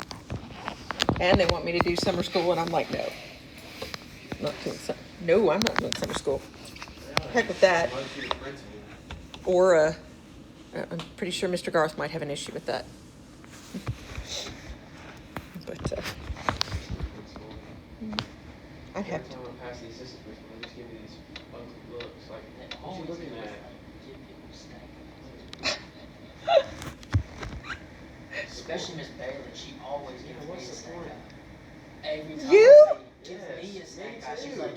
And they want me to do summer school, and I'm like, no. I'm not doing summer school. Heck with that. Or I'm pretty sure Mr. Garth might have an issue with that. But I'd have Every to. time I pass the assistant principal, they just give me these ugly looks. Like, They what you always looking do at? is, like, give people snake. Especially Miss Bailey, she always gives me a what's the snake point? eye. Every time You? I say, give Yes, me a snake me eye, she's too. like,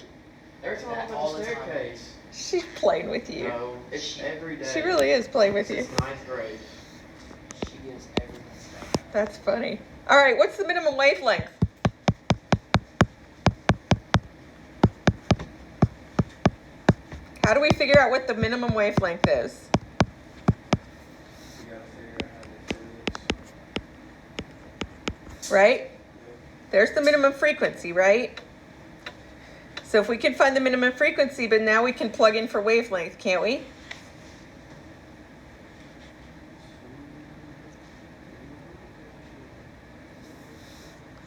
Every time that I'm all at the the time. staircase. She's playing with you. No, it's every day. She really is playing with you. Since 9th grade. she gives everyone a snake eye. That's funny. All right, what's the minimum wavelength? How do we figure out what the minimum wavelength is? You gotta figure out how to do this. Right? There's the minimum frequency, right? So if we can find the minimum frequency, but now we can plug in for wavelength, can't we?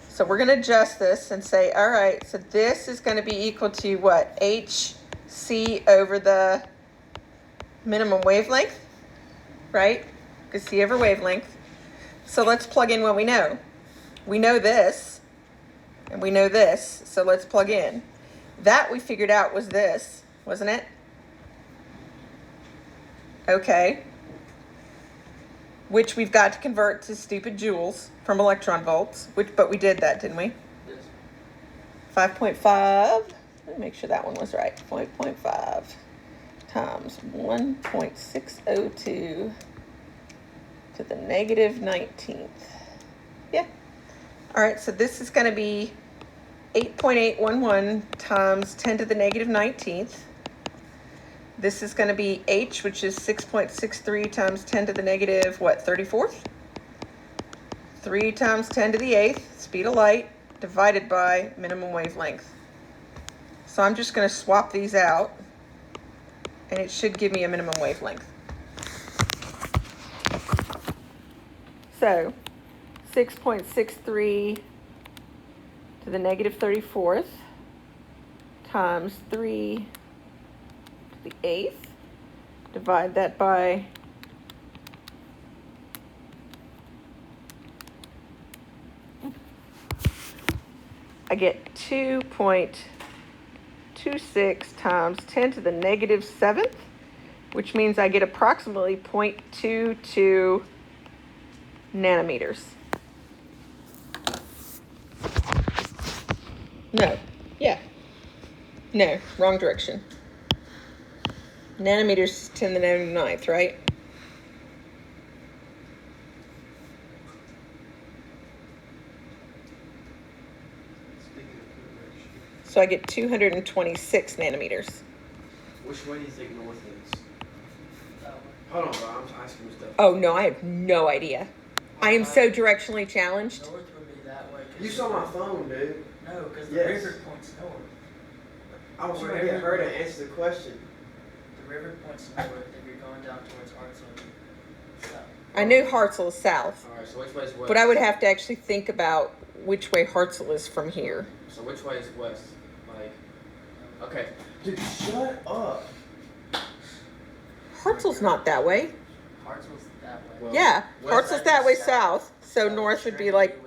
So we're going to adjust this and say, all right, so this is going to be equal to what? HC over the minimum wavelength, right? Because C over wavelength. So let's plug in what we know. We know this, and we know this, so let's plug in. That we figured out was this, wasn't it? Okay. Which we've got to convert to stupid joules from electron volts, but we did that, didn't we? Yes. 5.5, let me make sure that one was right. 5.5 times 1.602 to the negative 19th. Yeah. All right, so this is going to be 8.811 times 10 to the negative 19th. This is going to be h, which is 6.63 times 10 to the negative, what, 34th? 3 times 10 to the 8th, speed of light, divided by minimum wavelength. So I'm just going to swap these out, and it should give me a minimum wavelength. So 6.63 to the negative 34th times 3 to the 8th. Divide that by I get 2.26 times 10 to the negative 7th, which means I get approximately 0.22 nanometers. No, yeah. No, wrong direction. Nanometers is 10 to the negative 9th, right? So I get 226 nanometers. Which way do you think north is? That one. Hold on, bro. I'm asking you stuff. Oh no, I have no idea. I am so directionally challenged. North would be that way. 'Cause You saw my phone, dude. No, because the Yes. river points north. I was trying to get her to answer the question. The river points north if you're going down towards Hartsville. South. I knew Hartselle is south, Alright, so which way is west? but I would have to actually think about which way Hartselle is from here. So which way is west? Like, okay. Dude, shut up. Hartselle's not that way. Hartsville's that way. Well, Yeah, west- Hartselle's that way south, so north would be like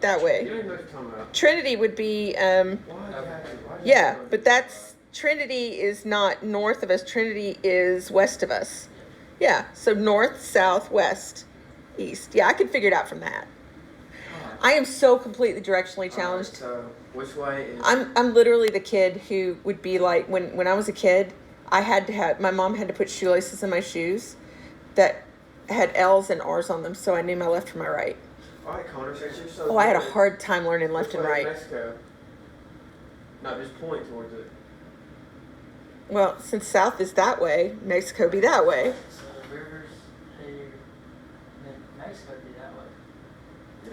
that You way. don't even know what you're talking about. Trinity would be, Why? Why yeah, but that's, Trinity is not north of us, Trinity is west of us. Yeah, so north, south, west, east. Yeah, I can figure it out from that. I am so completely directionally challenged. So which way is? I'm literally the kid who would be like, when I was a kid, my mom had to put shoelaces in my shoes that had L's and R's on them, so I knew my left from my right. All right, Connor, since you're so. Oh, I had a good, hard time learning left which and way is right. Mexico? No, just point towards it. Well, since south is that way, Mexico be that way. So the river's here, and then Mexico would be that way.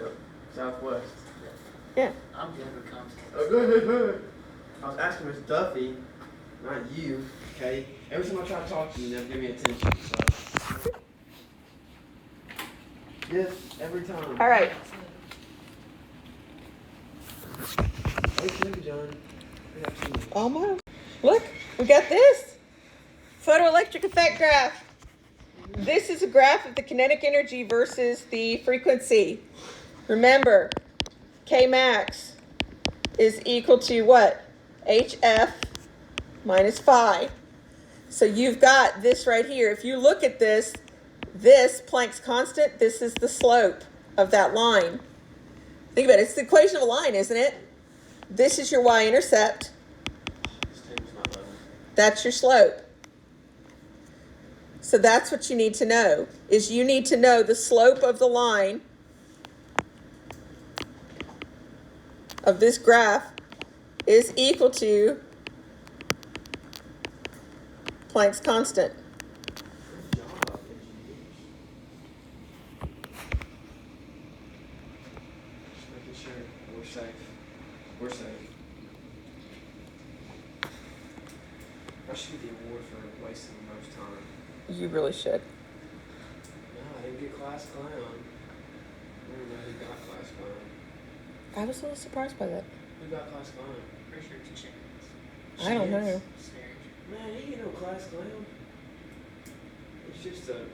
Yep. Southwest. Yeah. I'm Denver comes. Oh, good. I was asking Miss Duffy, not you, okay? Every time I try to talk to you, you never give me attention, so. Yes, every time. All right. Hey, Jimmy John. Good afternoon. Almost. Look, we got this. Photoelectric effect graph. This is a graph of the kinetic energy versus the frequency. Remember, K max is equal to what? HF minus phi. So you've got this right here. If you look at this Planck's constant, this is the slope of that line. Think about it. It's the equation of a line, isn't it? This is your y-intercept. This table's not level. That's your slope. So that's what you need to know, is you need to know the slope of the line of this graph is equal to Planck's constant. Good job, engineers. Just making sure we're safe. We're safe. I should get the award for wasting the most time. You really should. No, I didn't get class clown. I don't know who got class clown. I was a little surprised by that. Who got class clown? Pretty sure it's chickens. I don't know. Stairs. Man, you ain't no class clown.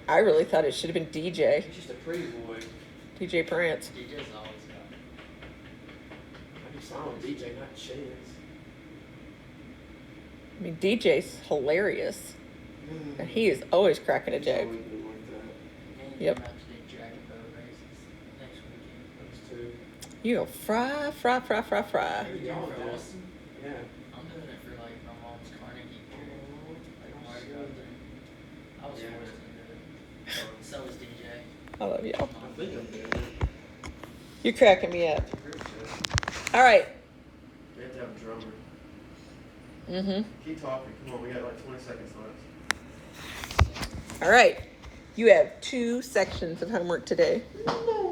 I really thought it should have been DJ. It's just a pretty boy. DJ Prince. DJ's always got. I just saw him DJ, not Chance. I mean, DJ's hilarious. And he is always cracking a He's joke. always been like that. And Yep. about to do dragon boat races next weekend. Those two. You go fry. Hey, You y'all doing it for do. Austin? Yeah. I'm doing it for like my mom's Carnegie period. Like I'm worried about that. I was Yeah. forced to do it. So was DJ. I love y'all. I think I'm doing it. You're cracking me up. Group chat. All right. We have to have a drummer. Mm-hmm. Keep talking. Come on, we got like 20 seconds left. All right. You have 2 sections of homework today. No.